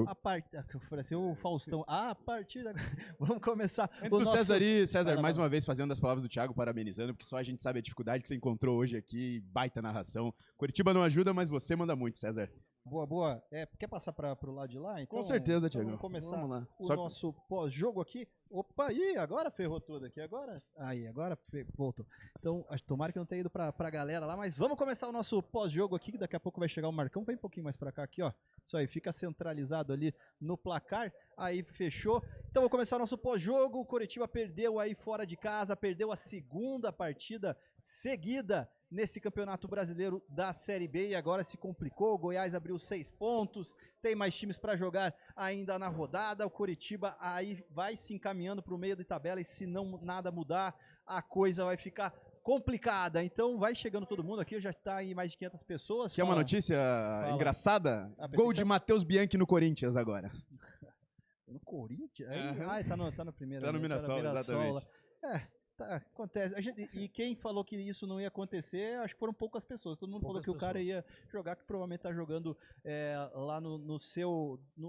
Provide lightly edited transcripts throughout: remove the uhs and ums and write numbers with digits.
jogo. Pareceu o Faustão. A partir da... Vamos começar. Antes do César, mais uma vez fazendo as palavras do Thiago, parabenizando, porque só a gente sabe a dificuldade que você encontrou hoje aqui, baita narração. Curitiba não ajuda, mas você manda muito, César. Boa. Quer passar para o lado de lá? Então, com certeza, Thiago. Vamos começar lá. Nosso pós-jogo aqui. Opa, agora ferrou tudo aqui. Agora voltou. Então, tomara que não tenha ido para a galera lá, mas vamos começar o nosso pós-jogo aqui, que daqui a pouco vai chegar o Marcão. Vem um pouquinho mais para cá aqui, ó. Isso aí, fica centralizado ali no placar. Aí, fechou. Então, vou começar o nosso pós-jogo. O Coritiba perdeu aí fora de casa, perdeu a segunda partida seguida nesse Campeonato Brasileiro da Série B e agora se complicou. O Goiás abriu 6 pontos, tem mais times para jogar ainda na rodada. O Coritiba aí vai se encaminhando para o meio da tabela e se não nada mudar, a coisa vai ficar complicada. Então vai chegando todo mundo aqui, já está aí mais de 500 pessoas. Quer uma notícia engraçada? Gol de Matheus Bianchi no Corinthians agora. No Corinthians? Aí, tá no primeiro. Tá no Mirassol, exatamente. Acontece. E quem falou que isso não ia acontecer, acho que foram poucas pessoas. Todo mundo falou que o cara ia jogar, que provavelmente tá jogando lá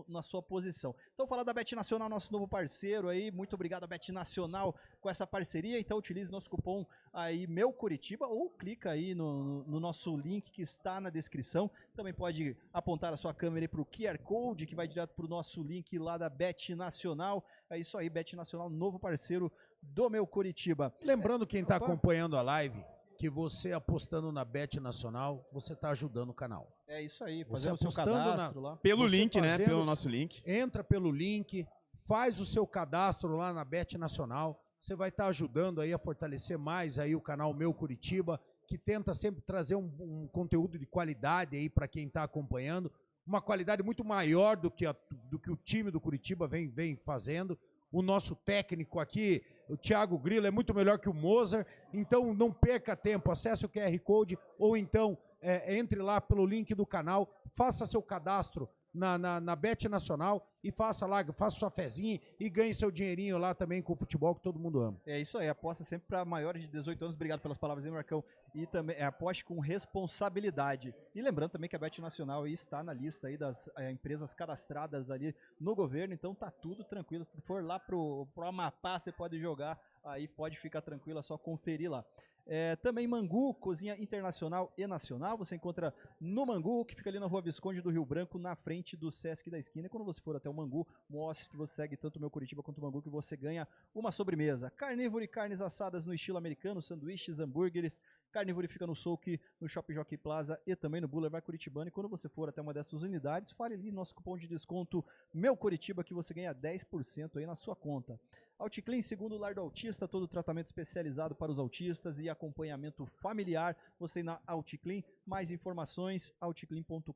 na sua posição. Então, falar da Bet Nacional, nosso novo parceiro aí. Muito obrigado a Bet Nacional com essa parceria. Então, utilize nosso cupom aí, Meu Coritiba, ou clica aí no nosso link que está na descrição. Também pode apontar a sua câmera para o QR Code, que vai direto para o nosso link lá da Bet Nacional. É isso aí, Bet Nacional, novo parceiro do Meu Coritiba. Lembrando quem está acompanhando a live, que você apostando na Bet Nacional, você está ajudando o canal. É isso aí, fazer o seu cadastro lá. Pelo link, né? Pelo nosso link. Entra pelo link, faz o seu cadastro lá na Bet Nacional. Você vai estar ajudando aí a fortalecer mais aí o canal Meu Coritiba, que tenta sempre trazer um conteúdo de qualidade aí para quem está acompanhando. Uma qualidade muito maior do que o time do Coritiba vem fazendo. O nosso técnico aqui, o Thiago Grilo, é muito melhor que o Mozart. Então não perca tempo, acesse o QR Code ou então entre lá pelo link do canal, faça seu cadastro na Bet Nacional e faça sua fezinha e ganhe seu dinheirinho lá também com o futebol que todo mundo ama. É isso aí, aposta sempre para maiores de 18 anos. Obrigado pelas palavras aí, Marcão. E também aposte com responsabilidade. E lembrando também que a Bet Nacional aí está na lista aí das empresas cadastradas ali no governo, então tá tudo tranquilo. Se for lá pro Amapá, você pode jogar, aí pode ficar tranquilo, é só conferir lá. Também Mangu, cozinha internacional e nacional, você encontra no Mangu, que fica ali na Rua Visconde do Rio Branco, na frente do Sesc da esquina. E quando você for até o Mangu, mostre que você segue tanto o Meu Coritiba quanto o Mangu, que você ganha uma sobremesa. Carnívoro e carnes assadas no estilo americano, sanduíches, hambúrgueres. Carnívoro fica no Souk, no Shopping Jockey Plaza e também no Boulevard Curitibano. E quando você for até uma dessas unidades, fale ali nosso cupom de desconto Meu Coritiba, que você ganha 10% aí na sua conta. Outclean, segundo o Lar do Autista, todo tratamento especializado para os autistas e acompanhamento familiar. Você na Outclean, mais informações, outclean.com.br.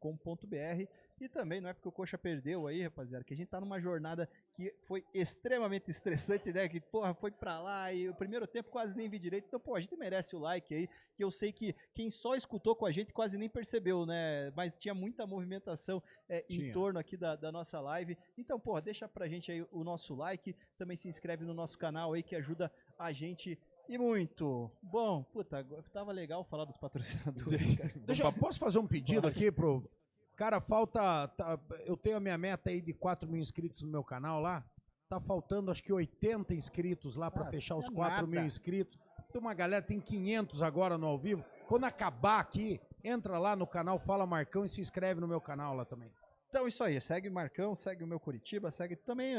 E também, não é porque o Coxa perdeu aí, rapaziada, que a gente tá numa jornada que foi extremamente estressante, né? Que, porra, foi pra lá e o primeiro tempo quase nem vi direito. Então, pô, a gente merece o like aí, que eu sei que quem só escutou com a gente quase nem percebeu, né? Mas tinha muita movimentação em torno aqui da nossa live. Então, pô, deixa pra gente aí o nosso like. Também se inscreve no nosso canal aí, que ajuda a gente e muito. Bom, puta, tava legal falar dos patrocinadores. Posso fazer um pedido aqui pro... Cara, eu tenho a minha meta aí de 4 mil inscritos no meu canal lá. Tá faltando acho que 80 inscritos lá para fechar os 4 mil inscritos. Tem uma galera, tem 500 agora no ao vivo. Quando acabar aqui, entra lá no canal Fala Marcão e se inscreve no meu canal lá também. Então isso aí, segue o Marcão, segue o Meu Coritiba, segue também,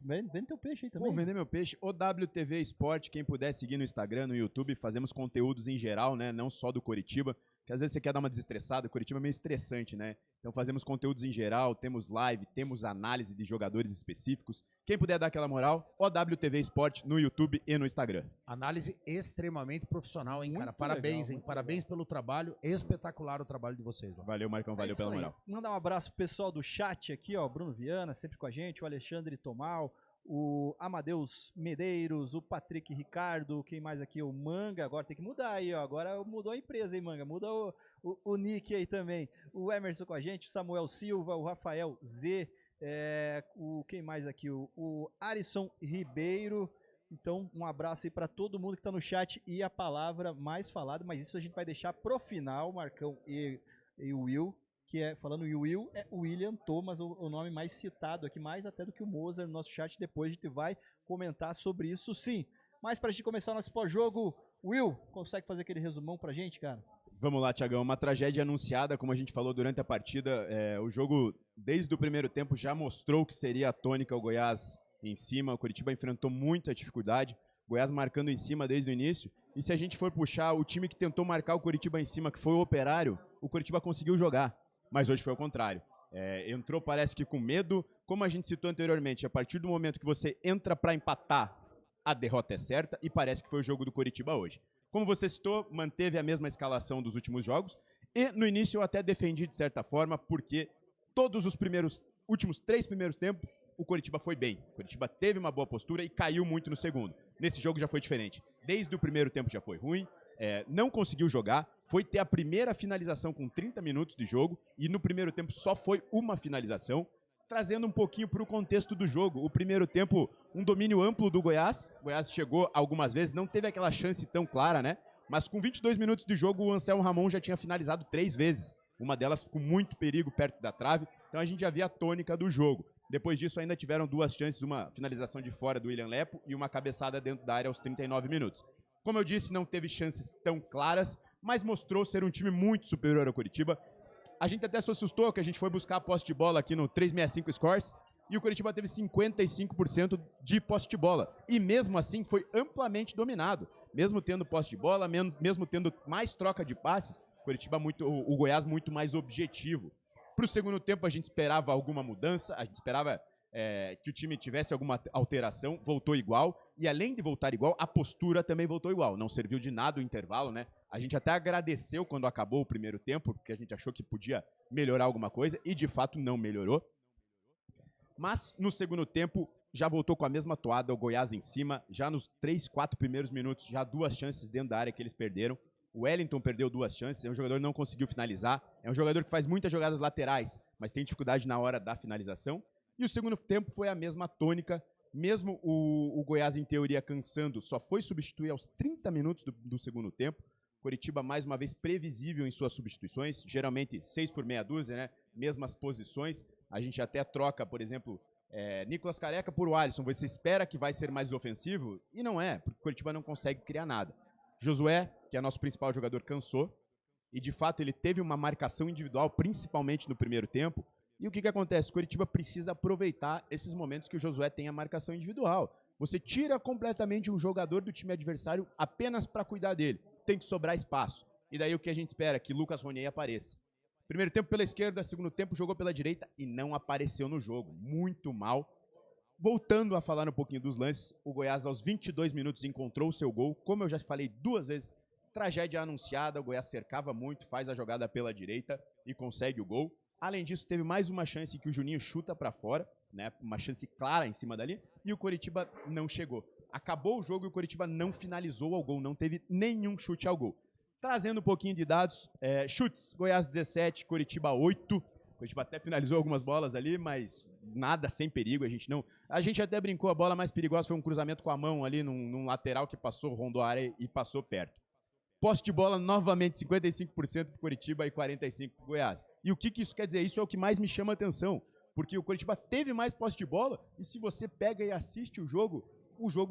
vende teu peixe aí também. Vou vender meu peixe, OWTV Esporte, quem puder seguir no Instagram, no YouTube, fazemos conteúdos em geral, né, não só do Coritiba. Que às vezes você quer dar uma desestressada, Coritiba é meio estressante, né? Então fazemos conteúdos em geral, temos live, temos análise de jogadores específicos. Quem puder dar aquela moral, OWTV Esporte no YouTube e no Instagram. Análise extremamente profissional, hein, muito cara? Parabéns, legal, hein? Parabéns pelo trabalho, espetacular o trabalho de vocês lá. Valeu, Marcão, valeu pela moral. Mandar um abraço pro pessoal do chat aqui, ó, Bruno Viana, sempre com a gente, o Alexandre Tomal, o Amadeus Medeiros, o Patrick Ricardo, quem mais aqui? O Manga, agora tem que mudar aí, ó. Agora mudou a empresa, hein, Manga? Muda o nick aí também. O Emerson com a gente, o Samuel Silva, o Rafael Z, quem mais aqui? O Arisson Ribeiro. Então, um abraço aí para todo mundo que tá no chat e a palavra mais falada, mas isso a gente vai deixar pro final, Marcão e o Will, que é, falando em Will, é William Thomas, o nome mais citado aqui, mais até do que o Mozart no nosso chat. Depois a gente vai comentar sobre isso sim. Mas para a gente começar o nosso pós-jogo, Will, consegue fazer aquele resumão pra gente, cara? Vamos lá, Thiagão. Uma tragédia anunciada, como a gente falou durante a partida. O jogo, desde o primeiro tempo, já mostrou que seria a tônica o Goiás em cima. O Coritiba enfrentou muita dificuldade. Goiás marcando em cima desde o início. E se a gente for puxar o time que tentou marcar o Coritiba em cima, que foi o Operário, o Coritiba conseguiu jogar. Mas hoje foi o contrário. Entrou, parece que com medo. Como a gente citou anteriormente, a partir do momento que você entra para empatar, a derrota é certa. E parece que foi o jogo do Coritiba hoje. Como você citou, manteve a mesma escalação dos últimos jogos. E no início eu até defendi de certa forma, porque todos os últimos 3 primeiros tempos, o Coritiba foi bem. O Coritiba teve uma boa postura e caiu muito no segundo. Nesse jogo já foi diferente. Desde o primeiro tempo já foi ruim, não conseguiu jogar, foi ter a primeira finalização com 30 minutos de jogo, e no primeiro tempo só foi uma finalização, trazendo um pouquinho para o contexto do jogo. O primeiro tempo, um domínio amplo do Goiás. O Goiás chegou algumas vezes, não teve aquela chance tão clara, né? Mas com 22 minutos de jogo, o Anselmo Ramon já tinha finalizado 3 vezes. Uma delas com muito perigo perto da trave. Então a gente já via a tônica do jogo. Depois disso ainda tiveram 2 chances, uma finalização de fora do William Lepo e uma cabeçada dentro da área aos 39 minutos. Como eu disse, não teve chances tão claras, mas mostrou ser um time muito superior ao Coritiba. A gente até se assustou que a gente foi buscar a posse de bola aqui no 365 Scores e o Coritiba teve 55% de posse de bola. E mesmo assim foi amplamente dominado. Mesmo tendo posse de bola, mesmo tendo mais troca de passes, o Goiás muito mais objetivo. Para o segundo tempo a gente esperava alguma mudança, a gente esperava que o time tivesse alguma alteração, voltou igual. E além de voltar igual, a postura também voltou igual. Não serviu de nada o intervalo, né? A gente até agradeceu quando acabou o primeiro tempo, porque a gente achou que podia melhorar alguma coisa, e de fato não melhorou. Mas no segundo tempo já voltou com a mesma toada, o Goiás em cima, já nos 3, 4 primeiros minutos, já 2 chances dentro da área que eles perderam. O Wellington perdeu 2 chances, é um jogador que não conseguiu finalizar, é um jogador que faz muitas jogadas laterais, mas tem dificuldade na hora da finalização. E o segundo tempo foi a mesma tônica, mesmo o Goiás em teoria cansando, só foi substituir aos 30 minutos do segundo tempo. Coritiba mais uma vez previsível em suas substituições, geralmente 6 por meia dúzia, né? Mesmas posições. A gente até troca, por exemplo, Nicolas Careca por Alisson. Você espera que vai ser mais ofensivo? E não é, porque o Coritiba não consegue criar nada. Josué, que é nosso principal jogador, cansou. E de fato ele teve uma marcação individual, principalmente no primeiro tempo. E o que acontece? O Coritiba precisa aproveitar esses momentos que o Josué tem a marcação individual. Você tira completamente um jogador do time adversário apenas para cuidar dele. Tem que sobrar espaço. E daí o que a gente espera? Que Lucas Ronier apareça. Primeiro tempo pela esquerda, segundo tempo jogou pela direita e não apareceu no jogo. Muito mal. Voltando a falar um pouquinho dos lances, o Goiás aos 22 minutos encontrou o seu gol. Como eu já falei 2 vezes, tragédia anunciada, o Goiás cercava muito, faz a jogada pela direita e consegue o gol. Além disso, teve mais uma chance que o Juninho chuta para fora, né? Uma chance clara em cima dali, e o Coritiba não chegou. Acabou o jogo e o Coritiba não finalizou ao gol, não teve nenhum chute ao gol. Trazendo um pouquinho de dados, chutes, Goiás 17, Coritiba 8. O Coritiba até finalizou algumas bolas ali, mas nada sem perigo. A gente até brincou, a bola mais perigosa foi um cruzamento com a mão ali num lateral que passou, rondou a área e passou perto. Posse de bola novamente 55% para o Coritiba e 45% para o Goiás. E o que isso quer dizer? Isso é o que mais me chama a atenção, porque o Coritiba teve mais posse de bola e se você pega e assiste o jogo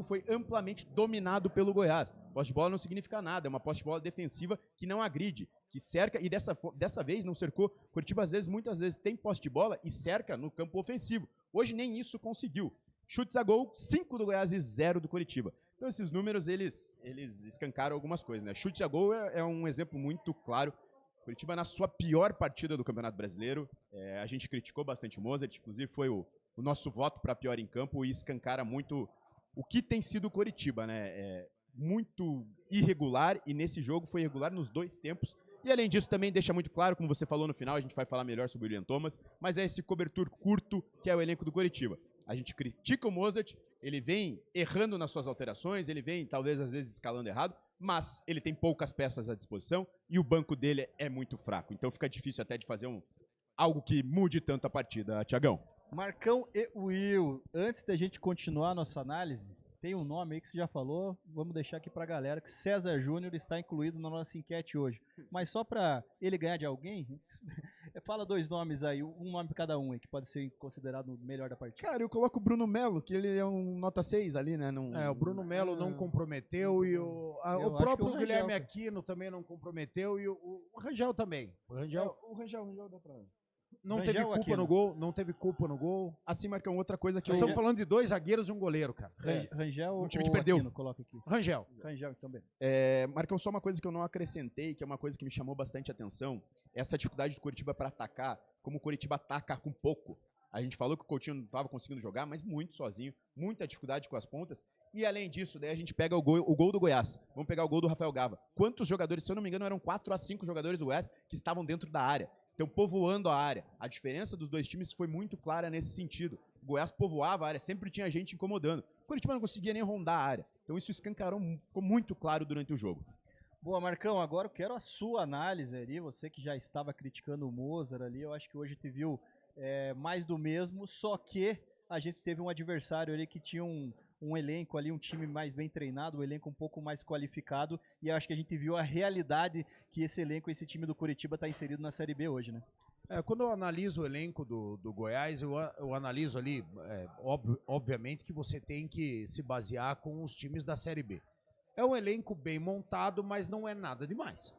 foi amplamente dominado pelo Goiás. Posse de bola não significa nada, é uma posse de bola defensiva que não agride, que cerca, e dessa vez não cercou. O Coritiba muitas vezes tem posse de bola e cerca no campo ofensivo. Hoje nem isso conseguiu. Chutes a gol, 5 do Goiás e 0 do Coritiba. Então esses números, eles escancaram algumas coisas, né? Chute a gol é um exemplo muito claro. Coritiba na sua pior partida do Campeonato Brasileiro. A gente criticou bastante o Mozart, inclusive foi o nosso voto para pior em campo e escancara muito o que tem sido o Coritiba, né? Muito irregular e nesse jogo foi irregular nos 2 tempos. E além disso também deixa muito claro, como você falou no final, a gente vai falar melhor sobre o William Thomas, mas é esse cobertor curto que é o elenco do Coritiba. A gente critica o Mozart, ele vem errando nas suas alterações, ele vem talvez às vezes escalando errado, mas ele tem poucas peças à disposição e o banco dele é muito fraco. Então fica difícil até de fazer algo que mude tanto a partida, Thiagão. Marcão e Will, antes da gente continuar a nossa análise, tem um nome aí que você já falou, vamos deixar aqui pra galera, que César Júnior está incluído na nossa enquete hoje. Mas só para ele ganhar de alguém, Fala 2 nomes aí, um nome pra cada um aí, que pode ser considerado o melhor da partida. Cara, eu coloco o Bruno Melo, que ele é um nota 6 ali, né? O Bruno Melo não comprometeu e o próprio o Rangel, Guilherme cara. Aquino também não comprometeu e o Rangel também. O Rangel O Rangel dá pra... não Rangel teve ou culpa Aquino? no gol, não teve culpa no gol. Assim, Marcão, outra coisa que Nós eu... estamos falando de 2 zagueiros e um goleiro, cara. Rangel um time ou que perdeu. Aquino? Coloca aqui. Rangel. Rangel, então bem. Marcão, só uma coisa que eu não acrescentei, que é uma coisa que me chamou bastante atenção, essa dificuldade do Coritiba para atacar, como o Coritiba ataca com pouco. A gente falou que o Coutinho não estava conseguindo jogar, mas muito sozinho, muita dificuldade com as pontas. E além disso, daí a gente pega o gol do Goiás. Vamos pegar o gol do Rafael Gava. Quantos jogadores, se eu não me engano, eram 4 a 5 jogadores do Goiás que estavam dentro da área. Então, povoando a área. A diferença dos dois times foi muito clara nesse sentido. O Goiás povoava a área, sempre tinha gente incomodando. O Coritiba não conseguia nem rondar a área. Então, isso escancarou, ficou muito claro durante o jogo. Boa, Marcão, agora eu quero a sua análise ali, você que já estava criticando o Mozart ali, eu acho que hoje te viu mais do mesmo, só que a gente teve um adversário ali que tinha um elenco ali, um time mais bem treinado, um elenco um pouco mais qualificado, e eu acho que a gente viu a realidade que esse elenco, esse time do Coritiba está inserido na Série B hoje, né? Quando eu analiso o elenco do Goiás, eu analiso ali, obviamente que você tem que se basear com os times da Série B. É um elenco bem montado, mas não é nada demais.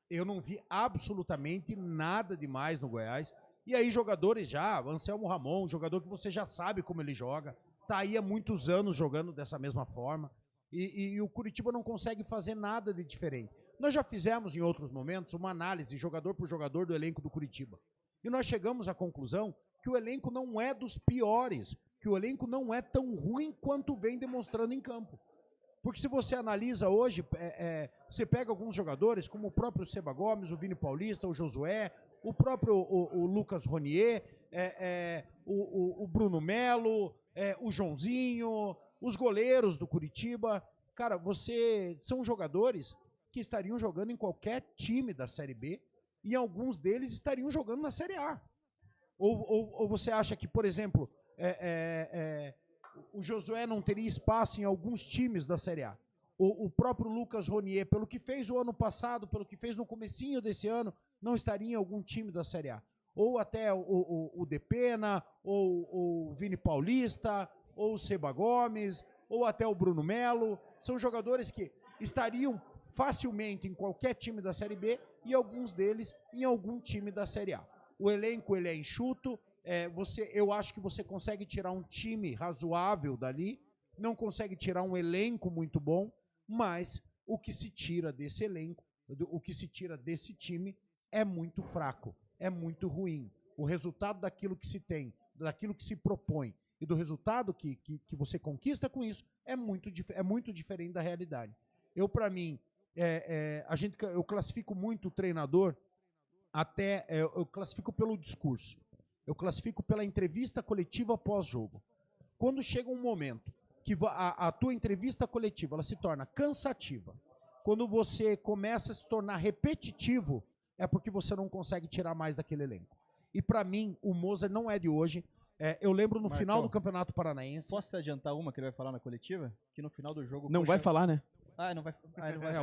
Eu não vi absolutamente nada demais no Goiás. E aí jogadores já, Anselmo Ramon, jogador que você já sabe como ele joga, tá aí há muitos anos jogando dessa mesma forma. E o Coritiba não consegue fazer nada de diferente. Nós já fizemos em outros momentos uma análise jogador por jogador do elenco do Coritiba. E nós chegamos à conclusão que o elenco não é dos piores, que o elenco não é tão ruim quanto vem demonstrando em campo. Porque se você analisa hoje, você pega alguns jogadores, como o próprio Seba Gomes, o Vini Paulista, o Josué, o próprio o Lucas Ronier, o Bruno Melo, o Joãozinho, os goleiros do Coritiba. Cara, são jogadores que estariam jogando em qualquer time da Série B e alguns deles estariam jogando na Série A. Ou você acha que, por exemplo, o Josué não teria espaço em alguns times da Série A? O próprio Lucas Ronier, pelo que fez o ano passado, pelo que fez no comecinho desse ano, não estaria em algum time da Série A. Ou até o Depena, ou o Vini Paulista, ou o Seba Gomes, ou até o Bruno Melo. São jogadores que estariam facilmente em qualquer time da Série B e alguns deles em algum time da Série A. O elenco ele é enxuto, eu acho que você consegue tirar um time razoável dali, não consegue tirar um elenco muito bom, mas o que se tira desse elenco, o que se tira desse time é muito fraco, é muito ruim. O resultado daquilo que se tem, daquilo que se propõe e do resultado que você conquista com isso é muito diferente da realidade. Para mim, eu classifico muito o treinador, eu classifico pelo discurso. Eu classifico pela entrevista coletiva pós-jogo. Quando chega um momento que a tua entrevista coletiva ela se torna cansativa, quando você começa a se tornar repetitivo, é porque você não consegue tirar mais daquele elenco. E para mim, o Mozart não é de hoje. Eu lembro no final do Campeonato Paranaense. Posso te adiantar uma que ele vai falar na coletiva? Que no final do jogo... Não vai falar, né? Não vai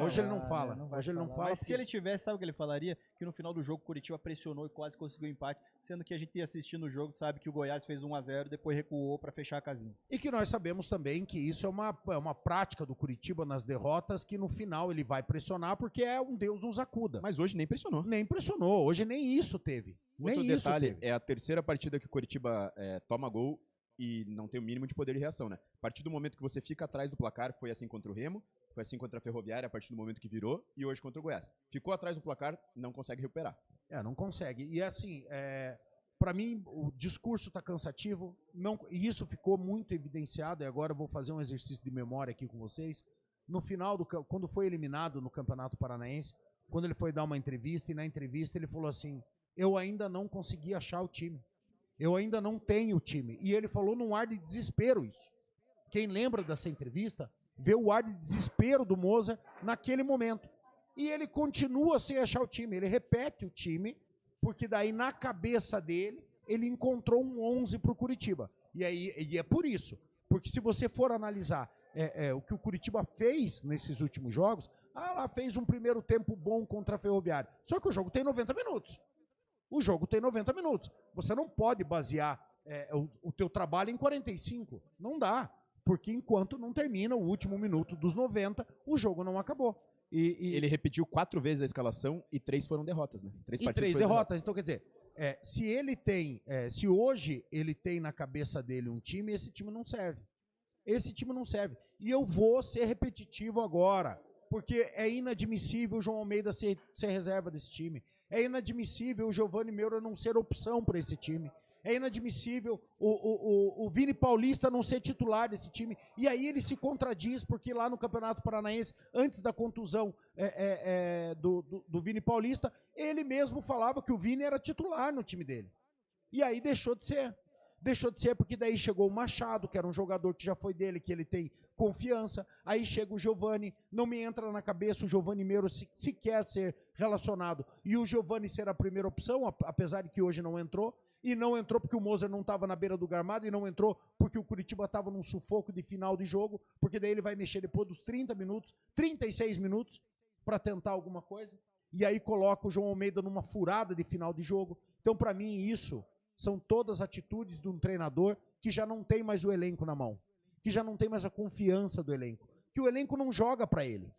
hoje ele não fala. Hoje ele não fala. Mas se ele tivesse, sabe o que ele falaria? Que no final do jogo o Coritiba pressionou e quase conseguiu o empate, sendo que a gente ia assistindo o jogo, sabe que o Goiás fez 1-0 e depois recuou para fechar a casinha. E que nós sabemos também que isso é uma prática do Coritiba nas derrotas, que no final ele vai pressionar porque é um Deus nos acuda. Mas hoje nem pressionou. Nem pressionou. Hoje nem isso teve. Outro detalhe, é a terceira partida que o Coritiba toma gol e não tem o mínimo de poder de reação, né? A partir do momento que você fica atrás do placar, foi assim contra o Remo, foi assim contra a Ferroviária, a partir do momento que virou, e hoje contra o Goiás. Ficou atrás do placar, não consegue recuperar. Não consegue. E assim, para mim, o discurso está cansativo, e isso ficou muito evidenciado, e agora eu vou fazer um exercício de memória aqui com vocês. No final, quando foi eliminado no Campeonato Paranaense, quando ele foi dar uma entrevista, e na entrevista ele falou assim, eu ainda não consegui achar o time. Eu ainda não tenho o time. E ele falou num ar de desespero isso. Quem lembra dessa entrevista, vê o ar de desespero do Mozart naquele momento. E ele continua sem achar o time. Ele repete o time, porque daí na cabeça dele, ele encontrou um 11 para o Coritiba. E é por isso. Porque se você for analisar o que o Coritiba fez nesses últimos jogos, lá fez um primeiro tempo bom contra a Ferroviária. Só que o jogo tem 90 minutos. O jogo tem 90 minutos. Você não pode basear o teu trabalho em 45. Não dá. Porque enquanto não termina o último minuto dos 90, o jogo não acabou. Ele repetiu 4 vezes a escalação e 3 foram derrotas, né? 3 e partidas 3 derrotas. Então, quer dizer, se hoje ele tem na cabeça dele um time, esse time não serve. Esse time não serve. E eu vou ser repetitivo agora, porque é inadmissível o João Almeida ser reserva desse time. É inadmissível o Giovani Meura não ser opção para esse time. É inadmissível o Vini Paulista não ser titular desse time. E aí ele se contradiz, porque lá no Campeonato Paranaense, antes da contusão do Vini Paulista, ele mesmo falava que o Vini era titular no time dele. E aí deixou de ser. Deixou de ser porque daí chegou o Machado, que era um jogador que já foi dele, que ele tem confiança. Aí chega o Giovani, não me entra na cabeça o Giovani Meuro sequer ser relacionado. E o Giovani ser a primeira opção, apesar de que hoje não entrou. E não entrou porque o Moser não estava na beira do gramado, e não entrou porque o Curitiba estava num sufoco de final de jogo, porque daí ele vai mexer depois dos 30 minutos, 36 minutos, para tentar alguma coisa. E aí coloca o João Almeida numa furada de final de jogo. Então, para mim, isso são todas atitudes de um treinador que já não tem mais o elenco na mão, que já não tem mais a confiança do elenco, que o elenco não joga para ele,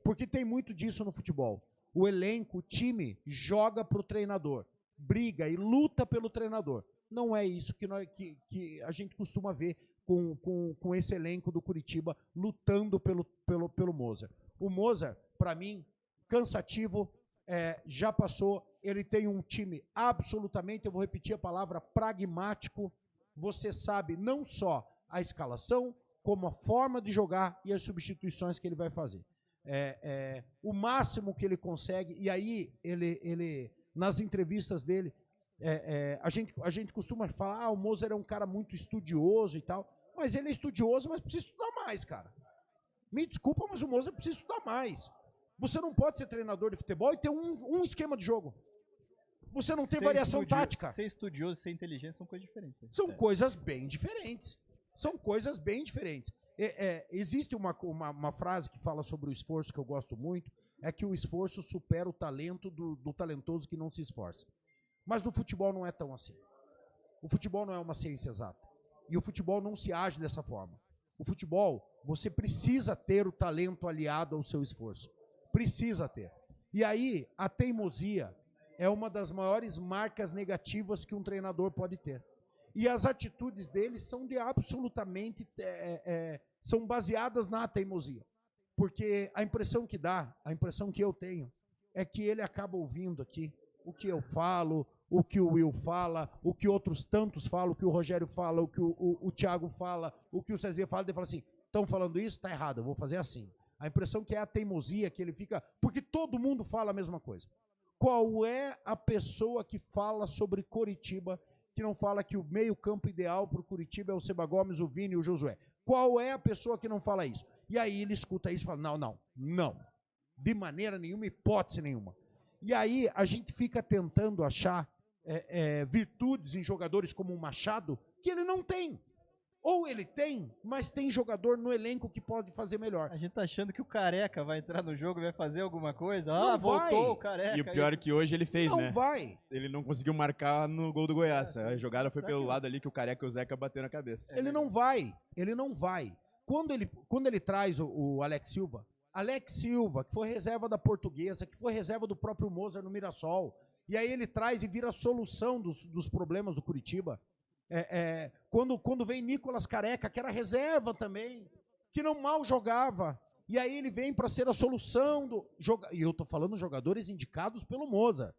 porque tem muito disso no futebol. O elenco, o time, joga para o treinador, briga e luta pelo treinador. Não é isso que a gente costuma ver com esse elenco do Curitiba lutando pelo Moser. O Moser, para mim, cansativo, já passou. Ele tem um time absolutamente, eu vou repetir a palavra, pragmático. Você sabe não só a escalação, como a forma de jogar e as substituições que ele vai fazer. O máximo que ele consegue, e aí ele nas entrevistas dele, a gente costuma falar, o Moser é um cara muito estudioso e tal, mas ele é estudioso, mas precisa estudar mais, cara. Me desculpa, mas o Moser precisa estudar mais. Você não pode ser treinador de futebol e ter um esquema de jogo. Você não tem variação tática. Ser estudioso e ser inteligente são coisas diferentes. São coisas bem diferentes. São coisas bem diferentes. Existe uma frase que fala sobre o esforço que eu gosto muito, é que o esforço supera o talento do talentoso que não se esforça. Mas no futebol não é tão assim. O futebol não é uma ciência exata. E o futebol não se age dessa forma. O futebol, você precisa ter o talento aliado ao seu esforço. Precisa ter. E aí, a teimosia é uma das maiores marcas negativas que um treinador pode ter. E as atitudes dele são absolutamente são baseadas na teimosia. Porque a impressão que dá, a impressão que eu tenho, é que ele acaba ouvindo aqui o que eu falo, o que o Will fala, o que outros tantos falam, o que o Rogério fala, o que o Thiago fala, o que o Cezinha fala, ele fala assim, estão falando isso? Está errado, eu vou fazer assim. A impressão que é a teimosia, que ele fica... Porque todo mundo fala a mesma coisa. Qual é a pessoa que fala sobre Coritiba, que não fala que o meio-campo ideal para o Coritiba é o Seba Gomes, o Vini e o Josué? Qual é a pessoa que não fala isso? E aí ele escuta isso e fala, não. De maneira nenhuma, hipótese nenhuma. E aí a gente fica tentando achar virtudes em jogadores como o Machado, que ele não tem. Ou ele tem, mas tem jogador no elenco que pode fazer melhor. A gente tá achando que o Careca vai entrar no jogo e vai fazer alguma coisa. Não voltou vai. o Careca. E o pior é que hoje ele fez, né? Não vai. Ele não conseguiu marcar no gol do Goiás. A jogada foi pelo lado ali que o Careca e o Zeca bateram na cabeça. Ele não vai. Quando ele traz o Alex Silva, que foi reserva da Portuguesa, que foi reserva do próprio Moser no Mirassol, e aí ele traz e vira a solução dos problemas do Curitiba. Quando vem Nicolas Careca, que era reserva também, que não mal jogava, e aí ele vem para ser a solução e eu estou falando jogadores indicados pelo Moza.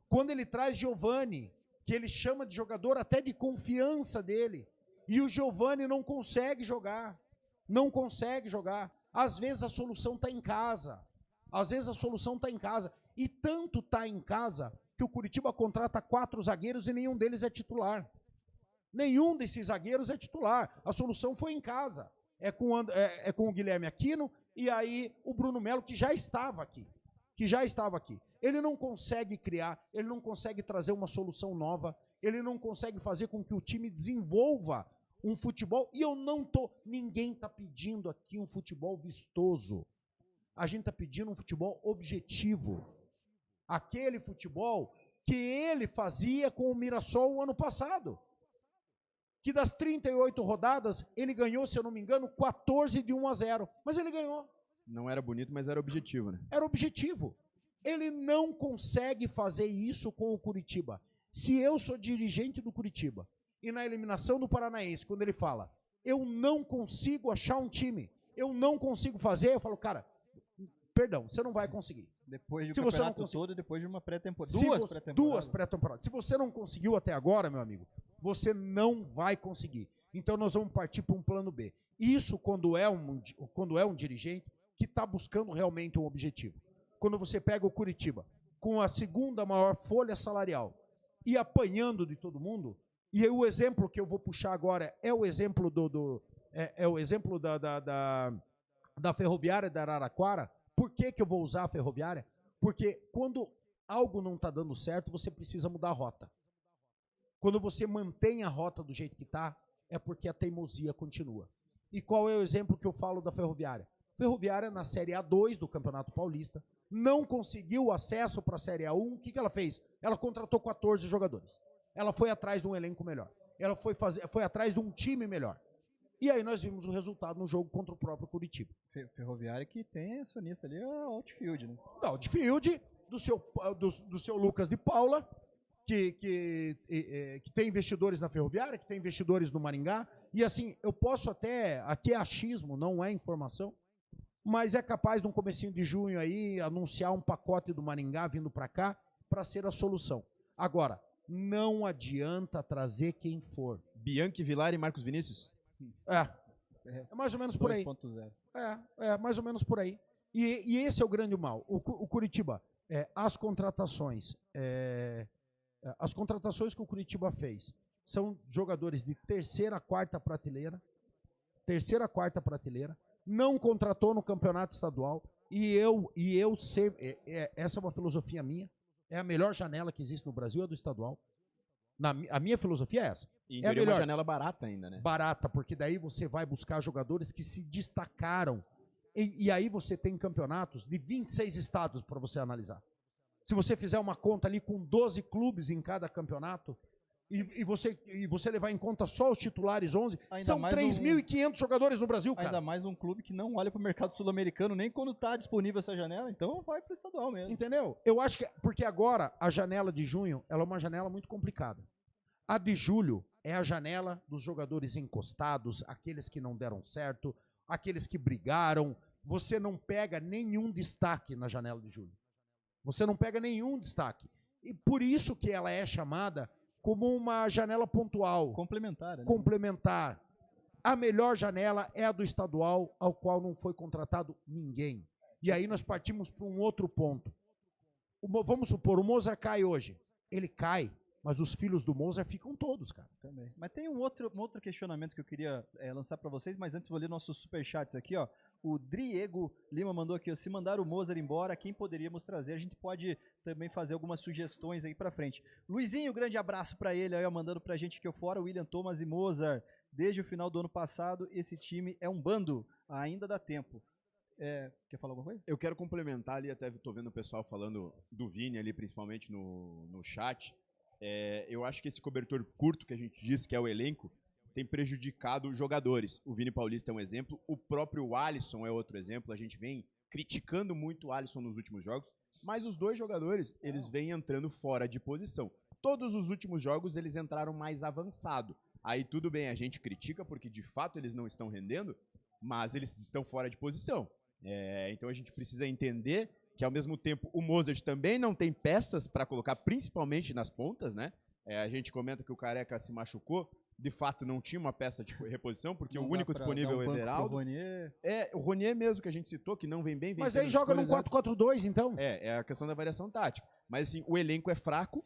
Quando ele traz Giovani, que ele chama de jogador até de confiança dele, e o Giovani não consegue jogar. Às vezes a solução está em casa. E tanto está em casa que o Curitiba contrata 4 zagueiros e nenhum deles é titular. Nenhum desses zagueiros é titular. A solução foi em casa. É com o Guilherme Aquino e aí o Bruno Melo, que já estava aqui. Ele não consegue criar, ele não consegue trazer uma solução nova, ele não consegue fazer com que o time desenvolva um futebol. E ninguém está pedindo aqui um futebol vistoso. A gente está pedindo um futebol objetivo. Aquele futebol que ele fazia com o Mirassol o ano passado. Que das 38 rodadas, ele ganhou, se eu não me engano, 14 de 1-0. Mas ele ganhou. Não era bonito, mas era objetivo, né? Era objetivo. Ele não consegue fazer isso com o Curitiba. Se eu sou dirigente do Curitiba, e na eliminação do Paranaense, quando ele fala, eu não consigo achar um time, eu não consigo fazer, eu falo, cara, perdão, você não vai conseguir. Depois de Se um você não campeonato conseguir- todo, depois de uma pré-temporada. Duas pré-temporadas. Se você não conseguiu até agora, meu amigo, você não vai conseguir. Então nós vamos partir para um plano B. Isso quando é um dirigente que está buscando realmente um objetivo. Quando você pega o Curitiba com a segunda maior folha salarial e apanhando de todo mundo, e aí o exemplo que eu vou puxar agora é o exemplo da Ferroviária da Araraquara. Por que eu vou usar a Ferroviária? Porque quando algo não está dando certo, você precisa mudar a rota. Quando você mantém a rota do jeito que está, é porque a teimosia continua. E qual é o exemplo que eu falo da Ferroviária? Ferroviária, na Série A2 do Campeonato Paulista, não conseguiu acesso para a Série A1. O que ela fez? Ela contratou 14 jogadores. Ela foi atrás de um elenco melhor. Ela foi atrás de um time melhor. E aí nós vimos o resultado no jogo contra o próprio Curitiba. Ferroviária que tem acionista ali, é o Outfield, né? Da Outfield, do seu Lucas de Paula, que tem investidores na Ferroviária, que tem investidores no Maringá. E assim, eu posso até, aqui é achismo, não é informação, mas é capaz de um comecinho de junho aí anunciar um pacote do Maringá vindo para cá para ser a solução. Agora, não adianta trazer quem for. Bianchi, Vilar e Marcos Vinícius? É mais ou menos por aí. 2.0. É mais ou menos por aí. E esse é o grande mal. O Curitiba, as contratações que o Curitiba fez são jogadores de terceira, quarta prateleira, não contratou no campeonato estadual, e eu sei, essa é uma filosofia minha, é a melhor janela que existe no Brasil, é do estadual. A minha filosofia é essa. E é a melhor. Uma janela barata ainda, né? Barata, porque daí você vai buscar jogadores que se destacaram. E aí você tem campeonatos de 26 estados para você analisar. Se você fizer uma conta ali com 12 clubes em cada campeonato, e você levar em conta só os titulares 11, Ainda são mais 3.500 jogadores no Brasil, cara. Ainda mais um clube que não olha para o mercado sul-americano nem quando está disponível essa janela, então vai para o estadual mesmo. Entendeu? Eu acho que, porque agora a janela de junho, ela é uma janela muito complicada. A de julho é a janela dos jogadores encostados, aqueles que não deram certo, aqueles que brigaram. Você não pega nenhum destaque na janela de julho. Você não pega nenhum destaque. E por isso que ela é chamada como uma janela pontual. Complementar. Né? Complementar. A melhor janela é a do estadual, ao qual não foi contratado ninguém. E aí nós partimos para um outro ponto. Vamos supor, o Mozart cai hoje. Ele cai, mas os filhos do Mozart ficam todos, cara. Também. Mas tem um outro questionamento que eu queria lançar para vocês, mas antes vou ler nossos superchats aqui, ó. O Driego Lima mandou aqui, ó, se mandar o Mozart embora, quem poderíamos trazer? A gente pode também fazer algumas sugestões aí para frente. Luizinho, grande abraço para ele, aí, ó, mandando pra gente aqui fora, William Thomas e Mozart. Desde o final do ano passado, esse time é um bando, ainda dá tempo. Quer falar alguma coisa? Eu quero complementar ali, até estou vendo o pessoal falando do Vini ali, principalmente no chat. Eu acho que esse cobertor curto que a gente disse que é o elenco tem prejudicado os jogadores. O Vini Paulista é um exemplo, o próprio Alisson é outro exemplo. A gente vem criticando muito o Alisson nos últimos jogos, mas os dois jogadores, eles vêm entrando fora de posição. Todos os últimos jogos eles entraram mais avançado. Aí tudo bem, a gente critica porque de fato eles não estão rendendo, mas eles estão fora de posição. Então a gente precisa entender que ao mesmo tempo o Mozart também não tem peças para colocar, principalmente nas pontas, né? A gente comenta que o Careca se machucou, de fato não tinha uma peça de reposição, porque não o único disponível é o Everaldo. O Ronier mesmo que a gente citou, que não vem bem. Mas aí joga no 4-4-2, então? É a questão da variação tática. Mas assim, o elenco é fraco,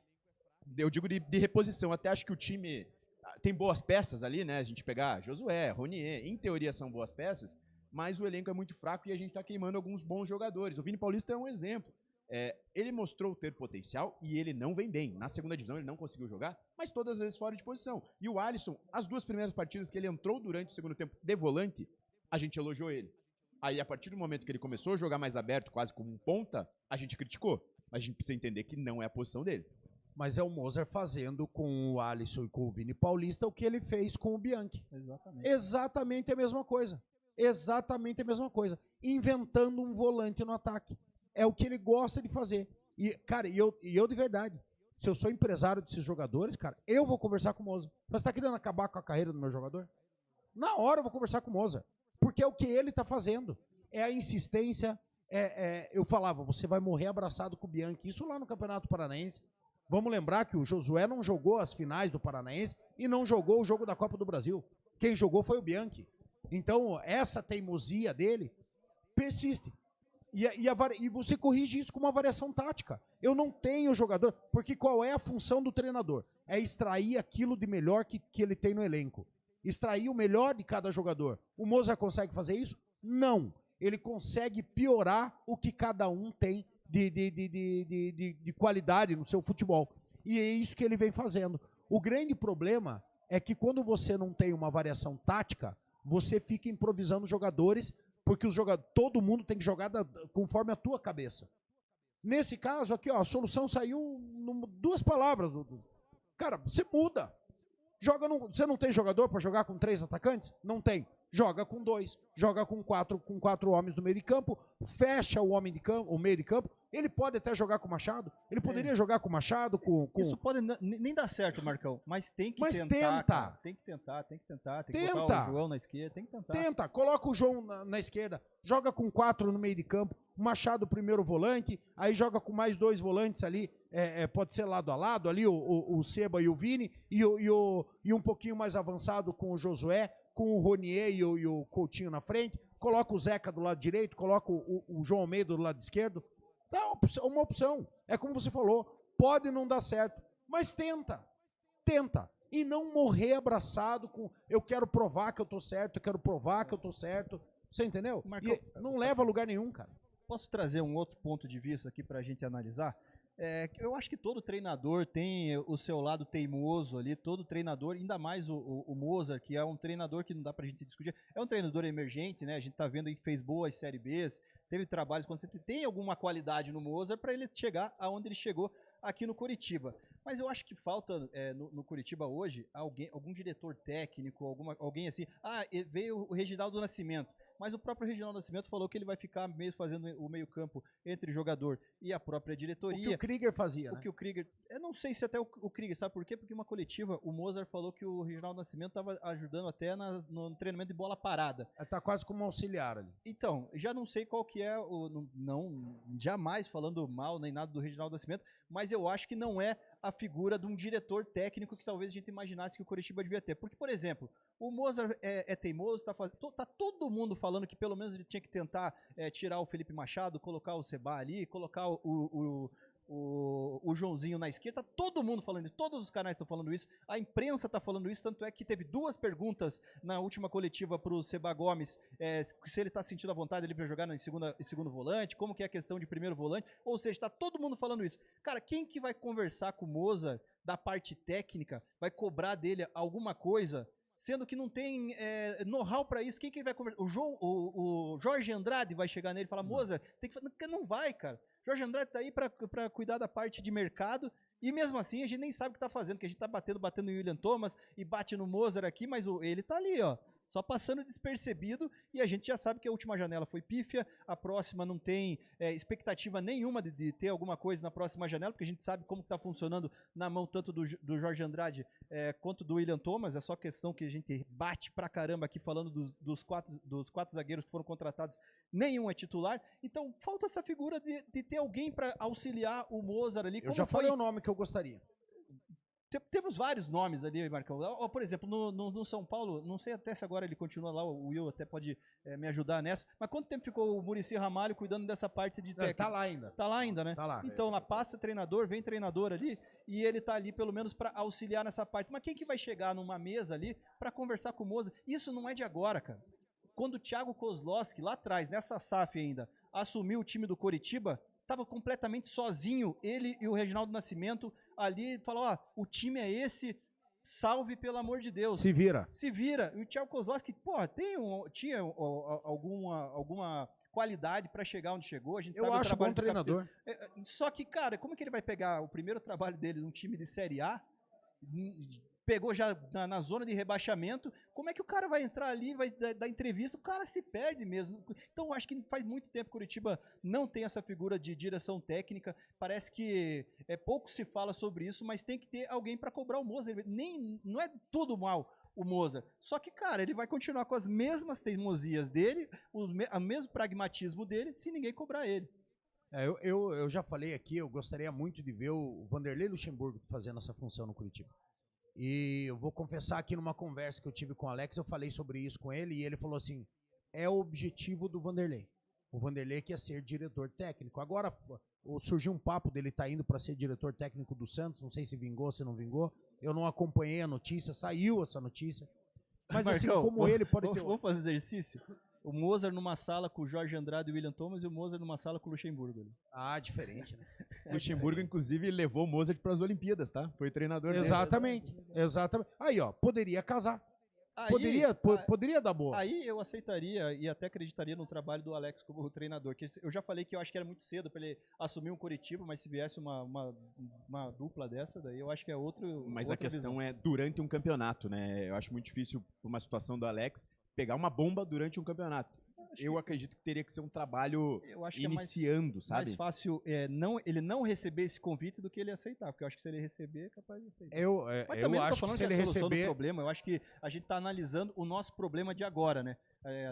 eu digo de reposição. Até acho que o time tem boas peças ali, né? A gente pegar Josué, Ronier, em teoria são boas peças, mas o elenco é muito fraco e a gente está queimando alguns bons jogadores. O Vini Paulista é um exemplo. Ele mostrou ter potencial e ele não vem bem. Na segunda divisão ele não conseguiu jogar, mas todas as vezes fora de posição. E o Alisson, as duas primeiras partidas que ele entrou durante o segundo tempo de volante, a gente elogiou ele. Aí a partir do momento que ele começou a jogar mais aberto, quase como um ponta, a gente criticou. Mas a gente precisa entender que não é a posição dele. Mas é o Mozart fazendo com o Alisson e com o Vini Paulista o que ele fez com o Bianchi. Exatamente. Exatamente a mesma coisa. Exatamente a mesma coisa. Inventando um volante no ataque. É o que ele gosta de fazer. E, cara, eu de verdade, se eu sou empresário desses jogadores, cara, eu vou conversar com o Mozart. Mas você tá querendo acabar com a carreira do meu jogador? Na hora eu vou conversar com o Mozart. Porque é o que ele tá fazendo. É a insistência. Eu falava, você vai morrer abraçado com o Bianchi. Isso lá no Campeonato Paranaense. Vamos lembrar que o Josué não jogou as finais do Paranaense e não jogou o jogo da Copa do Brasil. Quem jogou foi o Bianchi. Então, essa teimosia dele persiste. E você corrige isso com uma variação tática. Eu não tenho jogador, porque qual é a função do treinador? É extrair aquilo de melhor que ele tem no elenco. Extrair o melhor de cada jogador. O Mozart consegue fazer isso? Não. Ele consegue piorar o que cada um tem de qualidade no seu futebol. E é isso que ele vem fazendo. O grande problema é que quando você não tem uma variação tática, você fica improvisando jogadores, porque todo mundo tem que jogar conforme a tua cabeça. Nesse caso aqui, ó, a solução saiu duas palavras. Cara, você muda. Você não tem jogador para jogar com 3 atacantes? Não tem. Joga com 2, joga com 4 homens no meio de campo, fecha o meio de campo. Ele pode até jogar com o Machado. Ele poderia jogar com o Machado, Isso pode nem dar certo, Marcão, mas tem que tentar. Tenta. Cara. Tem que tentar. Tem que botar o João na esquerda, tem que tentar. Tenta, coloca o João na esquerda, joga com 4 no meio de campo, o Machado primeiro volante, aí joga com mais 2 volantes ali, pode ser lado a lado, ali o Seba e o Vini, e um pouquinho mais avançado com o Josué, com o Ronier e o Coutinho na frente, coloca o Zeca do lado direito, coloca o João Almeida do lado esquerdo. Tá uma opção. É como você falou, pode não dar certo, mas tenta. E não morrer abraçado com eu quero provar que eu tô certo, eu quero provar que eu tô certo. Você entendeu? Marcão, não leva a lugar nenhum, cara. Posso trazer um outro ponto de vista aqui pra gente analisar? Eu acho que todo treinador tem o seu lado teimoso ali, todo treinador, ainda mais o Mozart, que é um treinador que não dá pra gente discutir, é um treinador emergente, né? A gente tá vendo aí que fez boas Série Bs, teve trabalhos quando você tem alguma qualidade no Mozart para ele chegar aonde ele chegou aqui no Curitiba. Mas eu acho que falta no Curitiba hoje algum diretor técnico, alguém assim. Veio o Reginaldo Nascimento, mas o próprio Reginaldo Nascimento falou que ele vai ficar mesmo fazendo o meio-campo entre o jogador e a própria diretoria. O que o Krieger fazia, né? Que o Krieger. Eu não sei se até o Krieger, sabe por quê? Porque uma coletiva, o Mozart falou que o Reginaldo Nascimento estava ajudando até no treinamento de bola parada. Tá quase como auxiliar ali. Então, já não sei qual que é jamais falando mal nem nada do Reginaldo Nascimento, mas eu acho que não é a figura de um diretor técnico que talvez a gente imaginasse que o Curitiba devia ter. Porque, por exemplo, o Mozart é teimoso, tá todo mundo falando que pelo menos ele tinha que tentar tirar o Felipe Machado, colocar o Seba ali, colocar o Joãozinho na esquerda, tá todo mundo falando isso, todos os canais estão falando isso, a imprensa está falando isso, tanto é que teve 2 perguntas na última coletiva para o Seba Gomes, se ele está sentindo a vontade ali para jogar em segundo volante, como que é a questão de primeiro volante, ou seja, está todo mundo falando isso. Cara, quem que vai conversar com o Mozart da parte técnica, vai cobrar dele alguma coisa, sendo que não tem know-how para isso? Quem que vai conversar? O Jorge Andrade vai chegar nele e falar, Mozart, tem que fazer. Não vai, cara. Jorge Andrade tá aí para cuidar da parte de mercado, e mesmo assim a gente nem sabe o que tá fazendo, que a gente tá batendo no William Thomas e bate no Mozart aqui, mas ele tá ali, ó, só passando despercebido, e a gente já sabe que a última janela foi pífia, a próxima não tem expectativa nenhuma de ter alguma coisa na próxima janela, porque a gente sabe como está funcionando na mão tanto do Jorge Andrade quanto do William Thomas, é só questão que a gente bate pra caramba aqui falando dos quatro zagueiros que foram contratados, nenhum é titular, então falta essa figura de ter alguém para auxiliar o Mozart ali. Eu já falei o nome que eu gostaria. Temos vários nomes ali, Marcão. Por exemplo, no São Paulo, não sei até se agora ele continua lá, o Will até pode me ajudar nessa, mas quanto tempo ficou o Muricy Ramalho cuidando dessa parte de técnico? Tá lá ainda. Tá lá ainda, né? Tá lá. Então, lá passa treinador, vem treinador ali, e ele tá ali pelo menos para auxiliar nessa parte. Mas quem que vai chegar numa mesa ali para conversar com o Mozart? Isso não é de agora, cara. Quando o Thiago Kozlowski, lá atrás, nessa SAF ainda, assumiu o time do Coritiba, estava completamente sozinho, ele e o Reginaldo Nascimento ali, falou, o time é esse, salve pelo amor de Deus. Se vira. Se vira. E o Thiago Kozlowski, tinha alguma qualidade para chegar onde chegou. A gente Eu sabe o acho trabalho bom do treinador. Só que, cara, como é que ele vai pegar o primeiro trabalho dele num time de Série A, pegou já na zona de rebaixamento, como é que o cara vai entrar ali, vai dar entrevista, o cara se perde mesmo. Então, eu acho que faz muito tempo que Curitiba não tem essa figura de direção técnica, parece que pouco se fala sobre isso, mas tem que ter alguém para cobrar o Mozart. Não é tudo mal o Mozart, só que, cara, ele vai continuar com as mesmas teimosias dele, o mesmo pragmatismo dele, se ninguém cobrar ele. Eu já falei aqui, eu gostaria muito de ver o Vanderlei Luxemburgo fazendo essa função no Curitiba. E eu vou confessar aqui numa conversa que eu tive com o Alex, eu falei sobre isso com ele e ele falou assim, é o objetivo do Vanderlei. O Vanderlei quer ser diretor técnico. Agora surgiu um papo dele estar indo para ser diretor técnico do Santos, não sei se vingou, se não vingou. Eu não acompanhei a notícia, saiu essa notícia. Mas Marcão, assim, como ele pode ter... Vamos fazer exercício? O Mozart numa sala com o Jorge Andrade e o William Thomas e o Mozart numa sala com o Luxemburgo. Ah, diferente, né? Luxemburgo, inclusive, levou o Mozart para as Olimpíadas, tá? Foi treinador dele. Exatamente. Aí, ó, poderia casar. Aí, Poderia dar boa. Aí eu aceitaria e até acreditaria no trabalho do Alex como treinador. Que eu já falei que eu acho que era muito cedo para ele assumir um Curitiba, mas se viesse uma dupla dessa, daí eu acho que é outro. Mas outra a questão visão. é durante um campeonato, né? Eu acho muito difícil, por uma situação do Alex, pegar uma bomba durante um campeonato. Eu acredito que teria que ser um trabalho iniciando, sabe? Mais fácil ele não receber esse convite do que ele aceitar, porque eu acho que se ele receber, é capaz de aceitar. Eu acho que se ele receber... problema, eu acho que a gente está analisando o nosso problema de agora, né?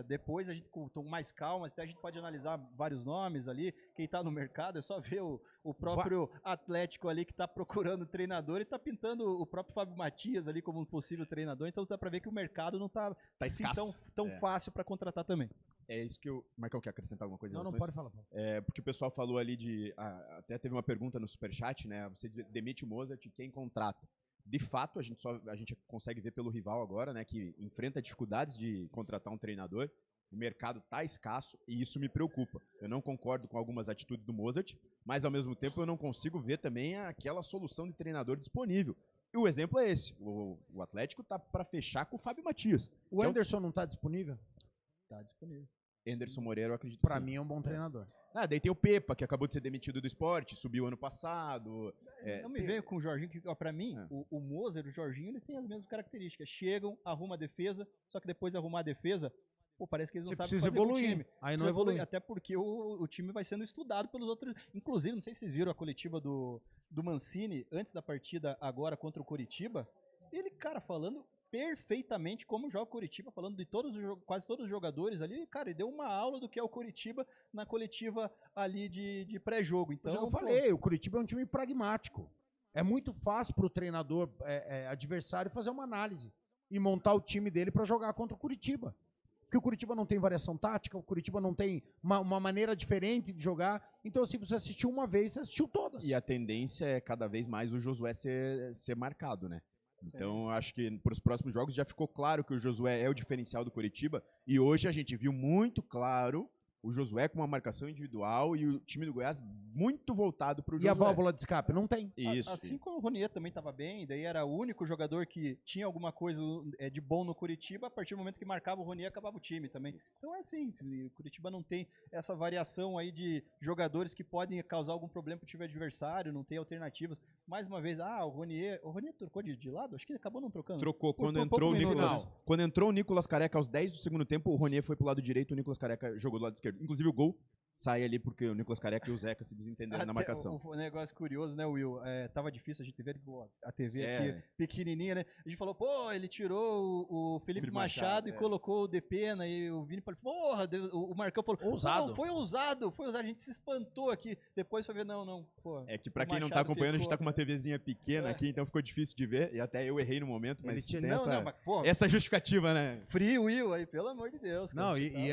Depois, a gente com mais calma, até a gente pode analisar vários nomes ali, quem está no mercado, é só ver o próprio Atlético ali que está procurando treinador e está pintando o próprio Fábio Matias ali como um possível treinador, então dá para ver que o mercado não está assim, tão fácil para contratar também. É isso que eu... Marcão, quer acrescentar alguma coisa? Não pode falar. Porque o pessoal falou ali de... até teve uma pergunta no Superchat, né? Você demite o Mozart, quem contrata? De fato, a gente consegue ver pelo rival agora, né? Que enfrenta dificuldades de contratar um treinador. O mercado está escasso e isso me preocupa. Eu não concordo com algumas atitudes do Mozart, mas ao mesmo tempo eu não consigo ver também aquela solução de treinador disponível. E o exemplo é esse. O Atlético tá para fechar com o Fábio Matias. O Anderson não está disponível? Tá disponível. Anderson Moreira, eu acredito Pra mim é um bom treinador. Daí tem o Pepa, que acabou de ser demitido do esporte, subiu ano passado. Não me veio com o Jorginho, que pra mim, o Mozart e o Jorginho, eles têm as mesmas características. Chegam, arrumam a defesa, só que depois de arrumar a defesa, parece que eles não sabem precisa fazer evoluir. com o time. Aí não evolui. Até porque o time vai sendo estudado pelos outros. Inclusive, não sei se vocês viram a coletiva do Mancini, antes da partida agora contra o Coritiba, ele, cara, falando perfeitamente como joga o Coritiba, falando de quase todos os jogadores ali, cara, ele deu uma aula do que é o Coritiba na coletiva ali de pré-jogo. Então, eu falei, o Coritiba é um time pragmático. É muito fácil para o treinador adversário fazer uma análise e montar o time dele para jogar contra o Coritiba. Porque o Coritiba não tem variação tática, o Coritiba não tem uma maneira diferente de jogar. Então, assim, você assistiu uma vez, você assistiu todas. E a tendência é cada vez mais o Josué ser marcado, né? Então, acho que para os próximos jogos já ficou claro que o Josué é o diferencial do Coritiba. E hoje a gente viu muito claro o Josué com uma marcação individual e o time do Goiás muito voltado para o Josué. E a válvula de escape? Não tem. Isso. Assim como o Ronier também estava bem, daí era o único jogador que tinha alguma coisa de bom no Coritiba, a partir do momento que marcava o Ronier, acabava o time também. Então é assim, o Coritiba não tem essa variação aí de jogadores que podem causar algum problema para o time adversário, não tem alternativas. Mais uma vez, o Ronier trocou de lado? Acho que ele acabou não trocando. Trocou. Quando entrou o Nicolas Careca aos 10 do segundo tempo, o Ronier foi pro lado direito, o Nicolas Careca jogou do lado esquerdo. Inclusive o gol sai ali porque o Nicolas Careca e o Zeca se desentenderam na marcação. O negócio curioso, né, Will? Tava difícil a gente ver a TV aqui pequenininha, né? A gente falou, ele tirou o Felipe Machado e colocou o Depena e o Vini falou, o Marcão falou, ousado. Foi ousado. A gente se espantou aqui. Depois foi ver, não. É que pra quem não tá acompanhando, a gente tá com uma TVzinha pequena aqui, então ficou difícil de ver e até eu errei no momento, mas tem essa justificativa, né? Free Will aí, pelo amor de Deus. Cara. Não, e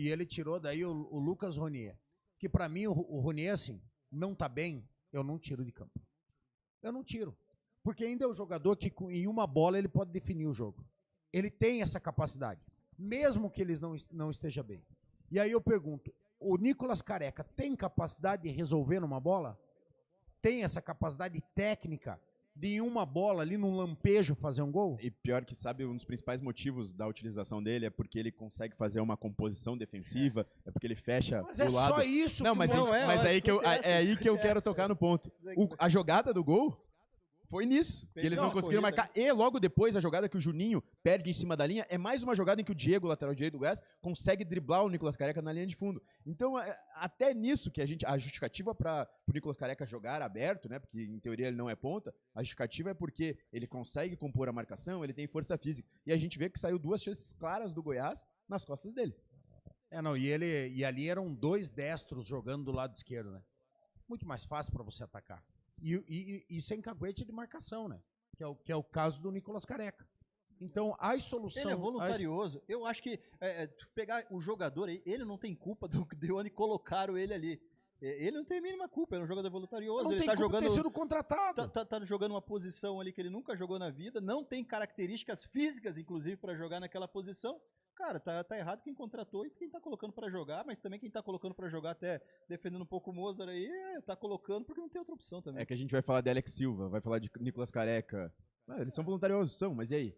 ele tirou daí o Lucas Ronier. Que pra mim o Ronier, assim, não tá bem, eu não tiro de campo. Eu não tiro. Porque ainda é um jogador que em uma bola ele pode definir o jogo. Ele tem essa capacidade, mesmo que ele não esteja bem. E aí eu pergunto, o Nicolas Careca tem capacidade de resolver numa bola? Tem essa capacidade técnica de em uma bola ali, num lampejo, fazer um gol? E pior que sabe, um dos principais motivos da utilização dele é porque ele consegue fazer uma composição defensiva, é porque ele fecha Mas o é lado. só isso Não, que mas, o Moza mas faz. aí que eu quero tocar no ponto. A jogada do gol foi nisso, que eles Perdeu não uma conseguiram corrida, marcar. E logo depois, a jogada que o Juninho perde em cima da linha é mais uma jogada em que o Diego, lateral direito do Goiás, consegue driblar o Nicolas Careca na linha de fundo. Então, até nisso que a justificativa para o Nicolas Careca jogar aberto, né, porque em teoria ele não é ponta, a justificativa é porque ele consegue compor a marcação, ele tem força física. E a gente vê que saiu 2 chances claras do Goiás nas costas dele. Não, e ali eram 2 destros jogando do lado esquerdo, né? Muito mais fácil para você atacar. E sem caguete de marcação, né? Que é o caso do Nicolas Careca. Então, as soluções... Ele é voluntarioso. Eu acho que pegar o jogador, ele não tem culpa de onde colocaram ele ali. Ele não tem a mínima culpa, ele é um jogador voluntarioso. Não ele tem tá culpa jogando, ter sido contratado. tá jogando uma posição ali que ele nunca jogou na vida, não tem características físicas, inclusive, para jogar naquela posição. Cara, tá errado quem contratou e quem tá colocando para jogar, mas também quem tá colocando para jogar, até defendendo um pouco o Mozart aí, tá colocando porque não tem outra opção também. É que a gente vai falar de Alex Silva, vai falar de Nicolas Careca. Eles são voluntariosos, mas e aí?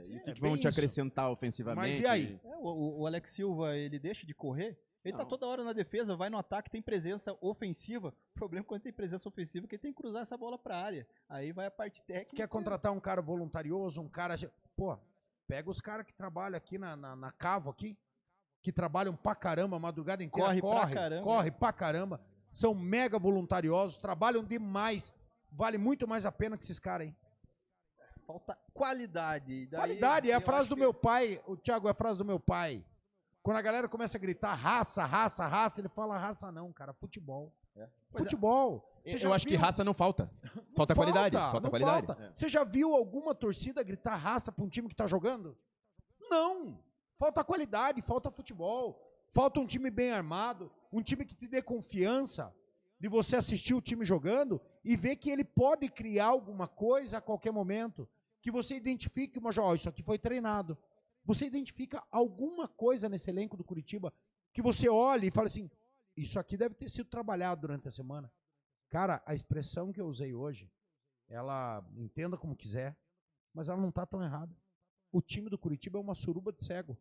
E o que vão te acrescentar ofensivamente? Mas e aí? O Alex Silva, ele deixa de correr, ele tá toda hora na defesa, vai no ataque, tem presença ofensiva. O problema é quando tem presença ofensiva é que ele tem que cruzar essa bola pra área. Aí vai a parte técnica. Você quer contratar um cara voluntarioso, um cara... Pô, pega os caras que trabalham aqui na Cavo aqui, que trabalham pra caramba, a madrugada inteira, corre pra caramba, são mega voluntariosos, trabalham demais, vale muito mais a pena que esses caras aí. Falta qualidade. Qualidade, é a frase do meu pai, o Thiago, é a frase do meu pai. Quando a galera começa a gritar raça, raça, raça, ele fala raça não, cara, futebol. Futebol. Eu acho que raça não falta. Falta qualidade. Falta qualidade. Você já viu alguma torcida gritar raça pra um time que tá jogando? Não. Falta qualidade, falta futebol. Falta um time bem armado, um time que te dê confiança de você assistir o time jogando e ver que ele pode criar alguma coisa a qualquer momento. Que você identifique uma jogada, isso aqui foi treinado. Você identifica alguma coisa nesse elenco do Curitiba que você olha e fala assim, isso aqui deve ter sido trabalhado durante a semana. Cara, a expressão que eu usei hoje, ela, entenda como quiser, mas ela não está tão errada. O time do Curitiba é uma suruba de cego.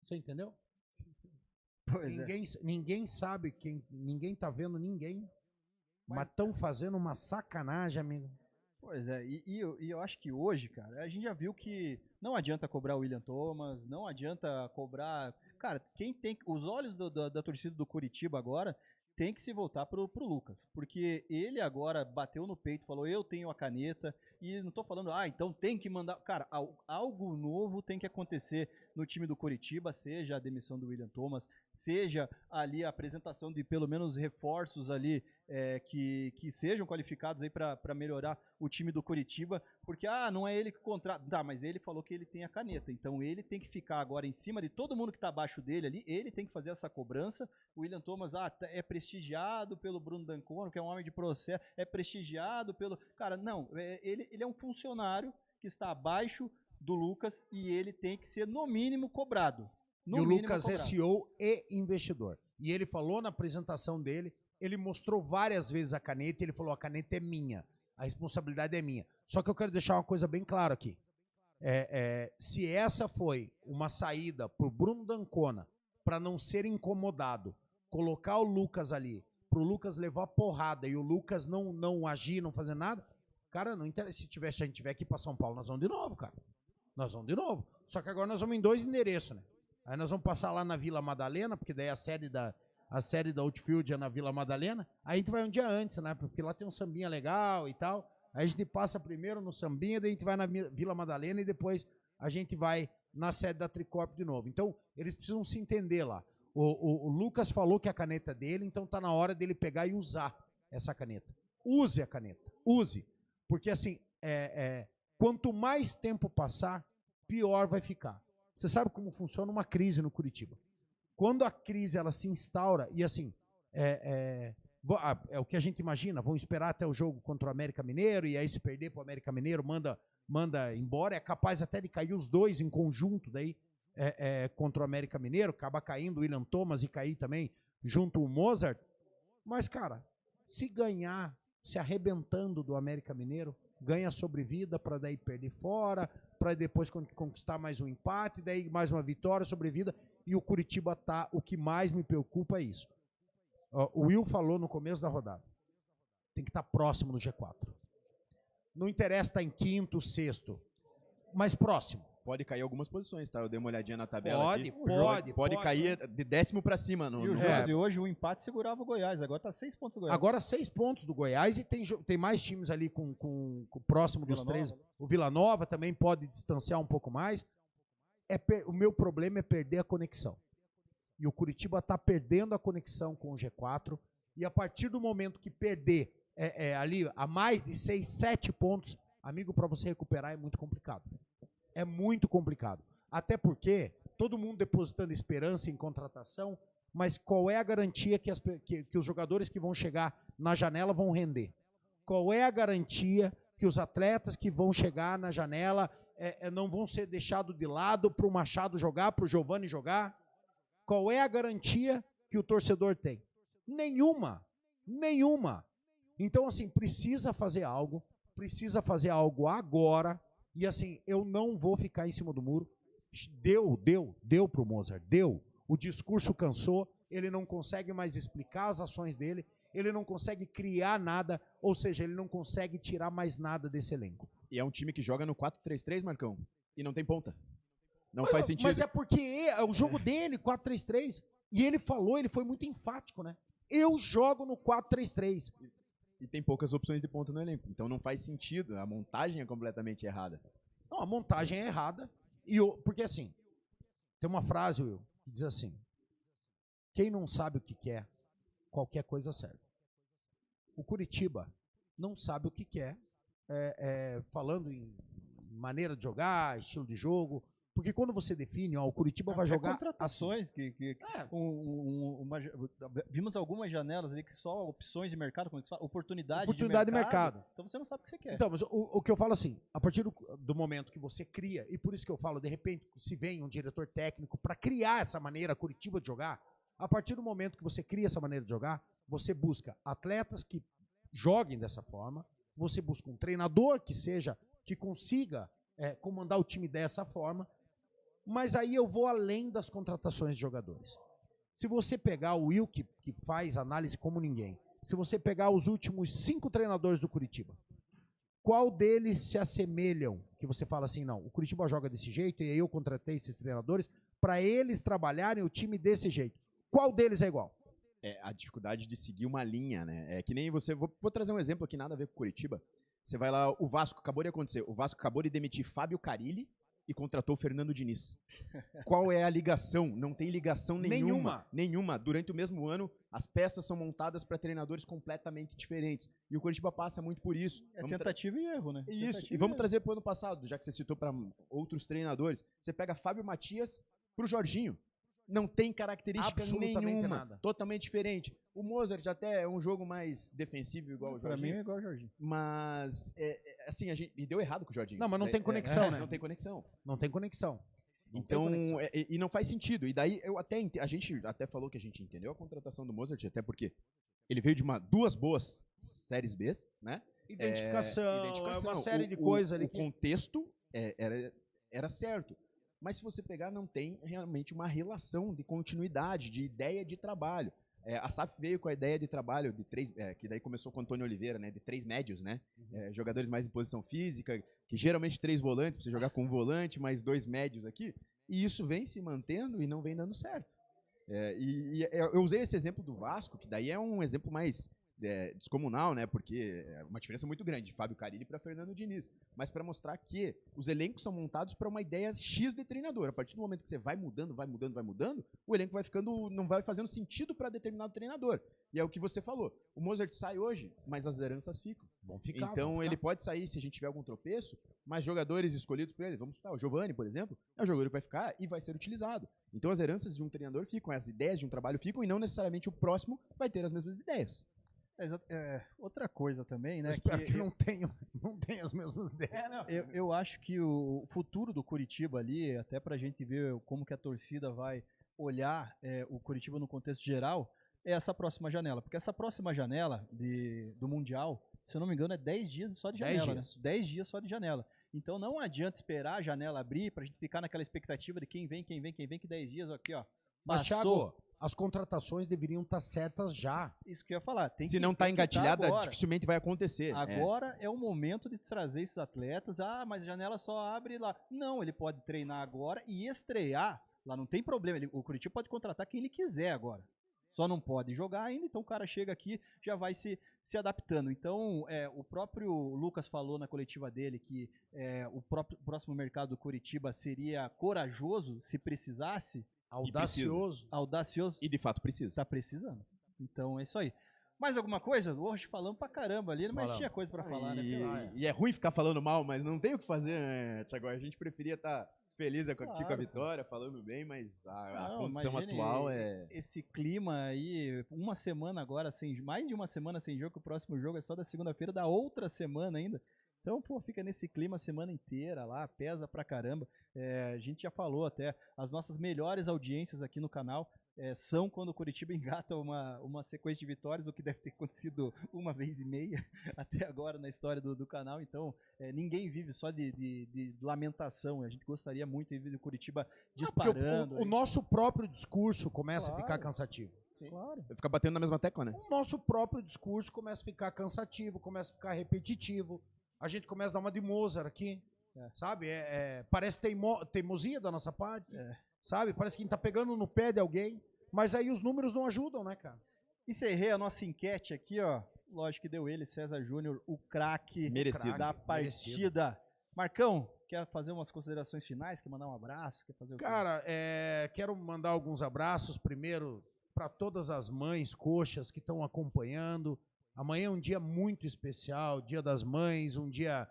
Você entendeu? Ninguém sabe, ninguém está vendo ninguém, mas estão fazendo uma sacanagem, amigo. Pois é, e eu acho que hoje, cara, a gente já viu que não adianta cobrar o William Thomas, não adianta cobrar... Cara, quem tem... Os olhos da torcida do Curitiba agora tem que se voltar pro Lucas, porque ele agora bateu no peito, falou, eu tenho a caneta, e não tô falando, então tem que mandar... Cara, algo novo tem que acontecer no time do Curitiba, seja a demissão do William Thomas, seja ali a apresentação de pelo menos reforços ali que sejam qualificados aí para melhorar o time do Curitiba, porque não é ele que contrata, mas ele falou que ele tem a caneta, então ele tem que ficar agora em cima de todo mundo que está abaixo dele ali, ele tem que fazer essa cobrança. O William Thomas é prestigiado pelo Bruno D'Ancona, que é um homem de processo, é prestigiado pelo... Cara, não, ele é um funcionário que está abaixo do Lucas e ele tem que ser no mínimo cobrado. E o Lucas é CEO e investidor. E ele falou na apresentação dele, ele mostrou várias vezes a caneta e ele falou, a caneta é minha, a responsabilidade é minha. Só que eu quero deixar uma coisa bem clara aqui. Se essa foi uma saída para o Bruno D'Ancona, para não ser incomodado, colocar o Lucas ali, para o Lucas levar porrada e o Lucas não agir, não fazer nada, cara, não interessa. Se a gente tiver aqui para São Paulo, nós vamos de novo, cara. Nós vamos de novo. Só que agora nós vamos em 2 endereços, né? Aí nós vamos passar lá na Vila Madalena, porque daí a série da Outfield é na Vila Madalena. Aí a gente vai um dia antes, né? Porque lá tem um sambinha legal e tal. Aí a gente passa primeiro no sambinha, daí a gente vai na Vila Madalena e depois a gente vai na sede da Tricorp de novo. Então, eles precisam se entender lá. O Lucas falou que a caneta é dele, então tá na hora dele pegar e usar essa caneta. Use a caneta. Use. Porque assim, quanto mais tempo passar, pior vai ficar. Você sabe como funciona uma crise no Curitiba. Quando a crise ela se instaura, e assim, é o que a gente imagina, vão esperar até o jogo contra o América Mineiro, e aí se perder para o América Mineiro, manda embora, é capaz até de cair os dois em conjunto daí, contra o América Mineiro, acaba caindo o William Thomas e cair também junto o Mozart. Mas, cara, se ganhar, se arrebentando do América Mineiro, ganha sobrevida para daí perder fora, para depois conquistar mais um empate, daí mais uma vitória, sobrevida, e o Curitiba tá, o que mais me preocupa é isso. O Will falou no começo da rodada, tem que estar próximo do G4. Não interessa estar em quinto, sexto, mas próximo. Pode cair algumas posições, tá? Eu dei uma olhadinha na tabela aqui. Pode cair de 10º para cima. E o jogo de hoje, o empate segurava o Goiás. Agora tá 6 pontos do Goiás. Agora 6 pontos do Goiás e tem mais times ali com próximo dos 3. O Vila Nova também pode distanciar um pouco mais. O meu problema é perder a conexão. E o Curitiba está perdendo a conexão com o G4. E a partir do momento que perder ali a mais de 6, 7 pontos, amigo, para você recuperar é muito complicado. É muito complicado. Até porque todo mundo depositando esperança em contratação, mas qual é a garantia que os jogadores que vão chegar na janela vão render? Qual é a garantia que os atletas que vão chegar na janela não vão ser deixados de lado para o Machado jogar, para o Giovani jogar? Qual é a garantia que o torcedor tem? Nenhuma. Nenhuma. Então, assim, precisa fazer algo agora. E assim, eu não vou ficar em cima do muro. Deu pro Mozart, deu. O discurso cansou, ele não consegue mais explicar as ações dele, ele não consegue criar nada, ou seja, ele não consegue tirar mais nada desse elenco. E é um time que joga no 4-3-3, Marcão, e não tem ponta. Não faz sentido. Mas é porque é o jogo dele, 4-3-3, e ele falou, ele foi muito enfático, né? Eu jogo no 4-3-3. E tem poucas opções de ponta no elenco. Então não faz sentido. A montagem é completamente errada. Não, a montagem é errada. Porque assim, tem uma frase, Will, que diz assim: quem não sabe o que quer, qualquer coisa serve. O Curitiba não sabe o que quer, falando em maneira de jogar, estilo de jogo. Porque quando você define, o Curitiba vai jogar... contratações, vimos algumas janelas ali que só opções de mercado, como fala, oportunidade de mercado. Então você não sabe o que você quer. Então, mas o que eu falo assim, a partir do momento que você cria, e por isso que eu falo, de repente, se vem um diretor técnico para criar essa maneira Curitiba de jogar, a partir do momento que você cria essa maneira de jogar, você busca atletas que joguem dessa forma, você busca um treinador que consiga comandar o time dessa forma. Mas aí eu vou além das contratações de jogadores. Se você pegar o Will, que faz análise como ninguém, se você pegar os últimos 5 treinadores do Curitiba, qual deles se assemelham, que você fala assim, não, o Curitiba joga desse jeito e aí eu contratei esses treinadores para eles trabalharem o time desse jeito. Qual deles é igual? A dificuldade de seguir uma linha, né? É que nem você... Vou trazer um exemplo aqui, nada a ver com o Curitiba. Você vai lá, o Vasco acabou de acontecer. O Vasco acabou de demitir Fábio Carille e contratou o Fernando Diniz. Qual é a ligação? Não tem ligação nenhuma. Nenhuma. Durante o mesmo ano, as peças são montadas para treinadores completamente diferentes. E o Curitiba passa muito por isso. Tentativa e erro, né? Isso. E vamos trazer para o ano passado, já que você citou para outros treinadores. Você pega Fábio Matias para o Jorginho. Não tem característica nenhuma. Nada. Totalmente diferente. O Mozart até é um jogo mais defensivo, igual o Jorginho. Pra mim é igual o Jorginho. Mas, assim, e deu errado com o Jorginho. Não, mas não tem conexão, né? Não tem conexão. Não tem conexão. Então, e não faz sentido. E daí, a gente até falou que a gente entendeu a contratação do Mozart, até porque ele veio de 2 boas séries B, né? Identificação, uma série de coisas ali. O contexto era certo. Mas se você pegar, não tem realmente uma relação de continuidade, de ideia de trabalho. A SAF veio com a ideia de trabalho de 3, que daí começou com o Antônio Oliveira, né, de 3 médios, né? Jogadores mais em posição física, que geralmente 3 volantes, pra você jogar com um volante, mais 2 médios aqui. E isso vem se mantendo e não vem dando certo. Eu usei esse exemplo do Vasco, que daí é um exemplo mais descomunal, né? Porque é uma diferença muito grande de Fábio Carille para Fernando Diniz. Mas para mostrar que os elencos são montados para uma ideia X de treinador. A partir do momento que você vai mudando, o elenco vai ficando, não vai fazendo sentido para determinado treinador. E é o que você falou. O Mozart sai hoje, mas as heranças ficam. Então ele pode sair se a gente tiver algum tropeço, mas jogadores escolhidos por ele, vamos citar o Giovani, por exemplo, é um jogador que vai ficar e vai ser utilizado. Então as heranças de um treinador ficam, as ideias de um trabalho ficam, e não necessariamente o próximo vai ter as mesmas ideias. Outra coisa também, né? Eu espero que não tenha as mesmas ideias. Eu acho que o futuro do Curitiba ali, até pra gente ver como que a torcida vai olhar o Curitiba no contexto geral, é essa próxima janela. Porque essa próxima janela do Mundial, Se eu não me engano, é 10 dias só de 10 janela, dias. né? 10 dias só de janela. Então não adianta esperar a janela abrir pra gente ficar naquela expectativa de quem vem, que 10 dias aqui, ó. Mas, Passou. Thiago, as contratações deveriam estar certas já. Isso que eu ia falar. Se não tá tem que tá engatilhada, agora. dificilmente vai acontecer. Agora é o momento de trazer esses atletas. Ah, mas a janela só abre lá. Não, ele pode treinar agora e estrear. Lá não tem problema. O Curitiba pode contratar quem ele quiser agora. Só não pode jogar ainda, então o cara chega aqui, já vai se adaptando. Então, o próprio Lucas falou na coletiva dele que o próximo mercado do Curitiba seria corajoso se precisasse. Audacioso. Audacioso. E de fato precisa. Tá precisando. Então é isso aí. Mais alguma coisa? Hoje falamos pra caramba ali, mas Falamos. tinha coisa pra falar, né? E é ruim ficar falando mal, mas não tem o que fazer, né, Thiago? A gente preferia estar feliz aqui com a Claro. vitória, falando bem, mas a Não, condição imagine atual é... esse clima aí, uma semana agora, mais de uma semana sem jogo, o próximo jogo é só da segunda-feira, da outra semana ainda. Então, pô, fica nesse clima a semana inteira lá, pesa pra caramba. A gente já falou até, as nossas melhores audiências aqui no canal são quando o Curitiba engata uma sequência de vitórias, o que deve ter acontecido uma vez e meia até agora na história do canal. Então, ninguém vive só de lamentação. A gente gostaria muito de ver o Curitiba disparando. O nosso próprio discurso começa a ficar Claro. cansativo. Claro. Ficar batendo na mesma tecla, né? O nosso próprio discurso começa a ficar cansativo, começa a ficar repetitivo. A gente começa a dar uma de Mozart aqui, sabe? Parece teimosia da nossa parte, sabe? Parece que a gente tá pegando no pé de alguém, mas aí os números não ajudam, né, cara? Encerrei a nossa enquete aqui, ó. Lógico que deu ele, César Júnior, o craque Merecido. da partida. Marcão, quer fazer umas considerações finais? Quer mandar um abraço? Quer fazer o quê? Cara, quero mandar alguns abraços primeiro para todas as mães coxas que estão acompanhando. Amanhã é um dia muito especial, Dia das Mães, um dia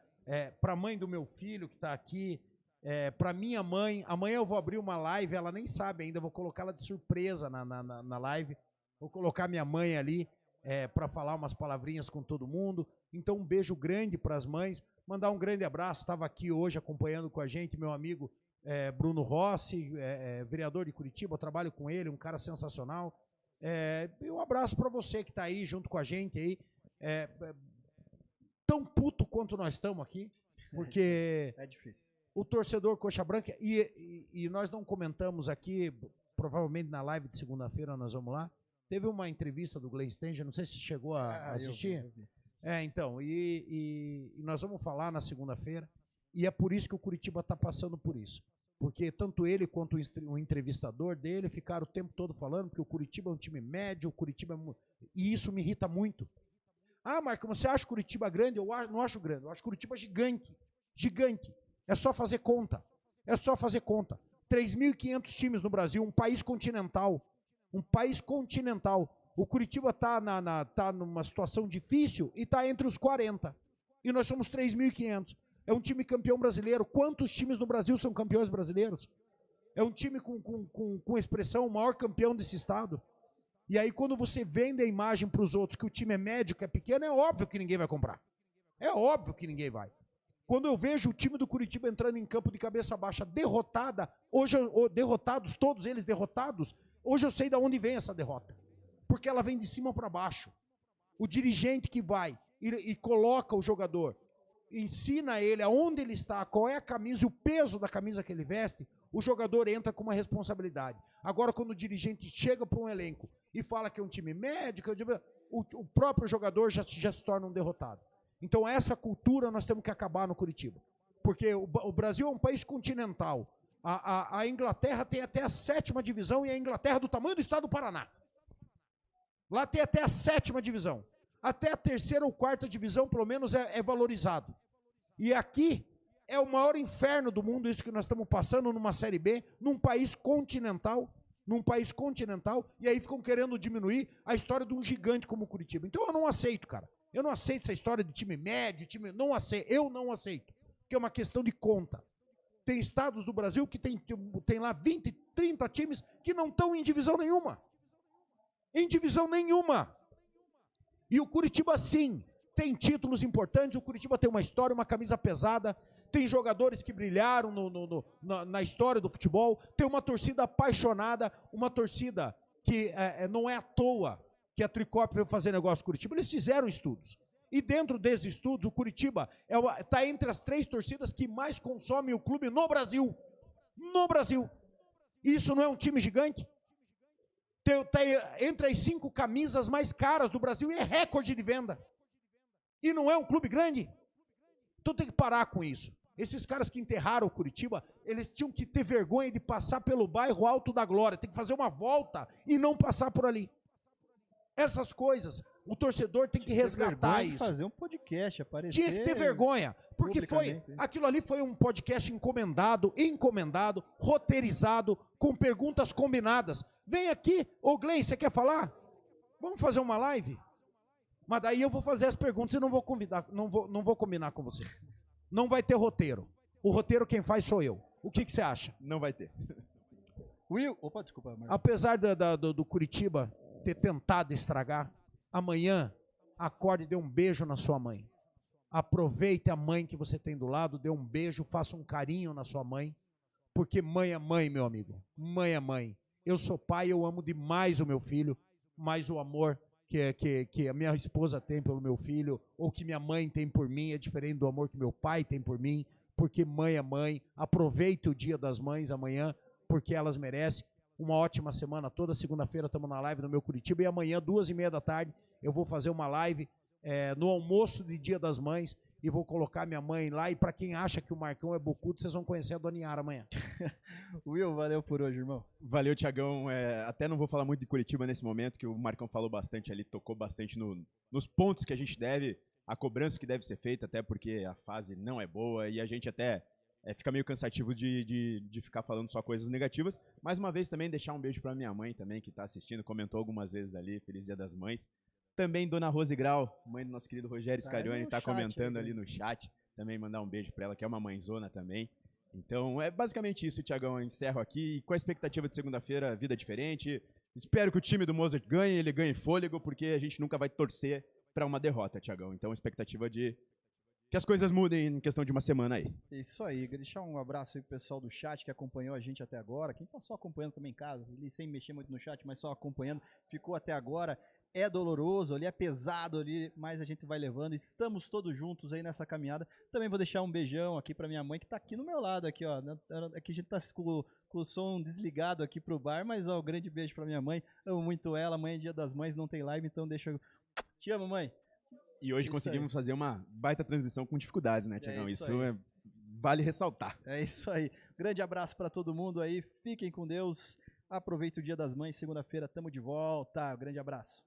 para a mãe do meu filho que está aqui, para minha mãe. Amanhã eu vou abrir uma live, ela nem sabe ainda, vou colocá-la de surpresa na live. Vou colocar minha mãe ali para falar umas palavrinhas com todo mundo. Então um beijo grande para as mães, mandar um grande abraço. Estava aqui hoje acompanhando com a gente meu amigo Bruno Rossi, vereador de Curitiba, eu trabalho com ele, um cara sensacional. E um abraço para você que está aí junto com a gente aí, tão puto quanto nós estamos aqui, porque É difícil. o torcedor coxa branca, e nós não comentamos aqui, provavelmente na live de segunda-feira nós vamos lá, teve uma entrevista do Glenn Stenger, não sei se chegou a assistir. Eu vi. Então, e nós vamos falar na segunda-feira, e é por isso que o Curitiba está passando por isso. Porque tanto ele quanto o entrevistador dele ficaram o tempo todo falando que o Curitiba é um time médio, o Curitiba e isso me irrita muito. Ah, Marco, você acha o Curitiba grande? Eu não acho grande, eu acho o Curitiba gigante. Gigante. É só fazer conta. É só fazer conta. 3.500 times no Brasil, um país continental. Um país continental. O Curitiba está tá numa situação difícil e está entre os 40. E nós somos 3.500. É um time campeão brasileiro. Quantos times no Brasil são campeões brasileiros? É um time com expressão, o maior campeão desse estado. E aí quando você vende a imagem para os outros que o time é médio, que é pequeno, é óbvio que ninguém vai comprar. É óbvio que ninguém vai. Quando eu vejo o time do Curitiba entrando em campo de cabeça baixa, derrotados, todos eles derrotados, hoje eu sei de onde vem essa derrota. Porque ela vem de cima para baixo. O dirigente que vai e coloca o jogador, ensina ele aonde ele está, qual é a camisa e o peso da camisa que ele veste, o jogador entra com uma responsabilidade. Agora, quando o dirigente chega para um elenco e fala que é um time médio, o próprio jogador já se torna um derrotado. Então, essa cultura nós temos que acabar no Curitiba. Porque o Brasil é um país continental. A Inglaterra tem até a 7ª divisão e a Inglaterra é do tamanho do estado do Paraná. Lá tem até a 7ª divisão. Até a 3ª ou 4ª divisão, pelo menos, é valorizado. E aqui é o maior inferno do mundo, isso que nós estamos passando numa Série B, num país continental, e aí ficam querendo diminuir a história de um gigante como o Curitiba. Então eu não aceito, cara. Eu não aceito essa história de time médio, eu não aceito. Porque é uma questão de conta. Tem estados do Brasil que tem lá 20, 30 times que não estão em divisão nenhuma. Em divisão nenhuma. E o Curitiba, sim, tem títulos importantes, o Curitiba tem uma história, uma camisa pesada, tem jogadores que brilharam na história do futebol, tem uma torcida apaixonada, uma torcida que não é à toa que a Tricop veio fazer negócio com o Curitiba, eles fizeram estudos. E dentro desses estudos, o Curitiba está entre as 3 torcidas que mais consomem o clube no Brasil. No Brasil. Isso não é um time gigante? Está entre as 5 camisas mais caras do Brasil e é recorde de venda. E não é um clube grande? Então tem que parar com isso. Esses caras que enterraram o Curitiba, eles tinham que ter vergonha de passar pelo bairro Alto da Glória. Tem que fazer uma volta e não passar por ali. Essas coisas, o torcedor tem que resgatar isso. Fazer um podcast, aparecer. Tinha que ter vergonha, porque aquilo ali foi um podcast encomendado, roteirizado, com perguntas combinadas. Vem aqui, ô Glenn, você quer falar? Vamos fazer uma live? Mas daí eu vou fazer as perguntas e não vou convidar, não vou combinar com você. Não vai ter roteiro. O roteiro quem faz sou eu. O que você acha? Não vai ter. Will, opa, desculpa, Marcos. Apesar do Curitiba ter tentado estragar, amanhã acorde e dê um beijo na sua mãe. Aproveite a mãe que você tem do lado, dê um beijo, faça um carinho na sua mãe, porque mãe é mãe, meu amigo. Mãe é mãe. Eu sou pai, eu amo demais o meu filho, mas o amor que a minha esposa tem pelo meu filho, ou que minha mãe tem por mim, é diferente do amor que meu pai tem por mim, porque mãe é mãe. Aproveite o Dia das Mães amanhã, porque elas merecem. Uma ótima semana. Toda segunda-feira estamos na live no meu Curitiba, e amanhã, 2h30 da tarde, eu vou fazer uma live no almoço de Dia das Mães, e vou colocar minha mãe lá. E para quem acha que o Marcão é bocudo, vocês vão conhecer a Dona Yara amanhã. Will, valeu por hoje, irmão. Valeu, Thiagão. Até não vou falar muito de Curitiba nesse momento, que o Marcão falou bastante ali, tocou bastante nos pontos que a gente deve, a cobrança que deve ser feita, até porque a fase não é boa e a gente até fica meio cansativo de ficar falando só coisas negativas. Mais uma vez também deixar um beijo para minha mãe também, que está assistindo, comentou algumas vezes ali, Feliz Dia das Mães. Também Dona Rose Grau, mãe do nosso querido Rogério Scarione, está comentando ali no chat. Também mandar um beijo para ela, que é uma mãezona também. Então, é basicamente isso, Thiagão. Eu encerro aqui. E com a expectativa de segunda-feira, vida diferente. Espero que o time do Mozart ganhe, ele ganhe fôlego, porque a gente nunca vai torcer para uma derrota, Thiagão. Então, expectativa de que as coisas mudem em questão de uma semana aí. Isso aí. Deixar um abraço aí pro pessoal do chat que acompanhou a gente até agora. Quem tá só acompanhando também em casa, ali, sem mexer muito no chat, mas só acompanhando, ficou até agora. É doloroso ali, é pesado ali, mas a gente vai levando. Estamos todos juntos aí nessa caminhada. Também vou deixar um beijão aqui pra minha mãe, que tá aqui no meu lado, aqui, ó. Aqui a gente tá com o som desligado aqui pro bar, mas ó, um grande beijo pra minha mãe. Amo muito ela. Amanhã é Dia das Mães, não tem live, então deixa eu... Te amo, mãe. E hoje conseguimos fazer uma baita transmissão com dificuldades, né, Thiagão? Isso vale ressaltar. É isso aí. Grande abraço pra todo mundo aí. Fiquem com Deus. Aproveite o Dia das Mães. Segunda-feira tamo de volta. Grande abraço.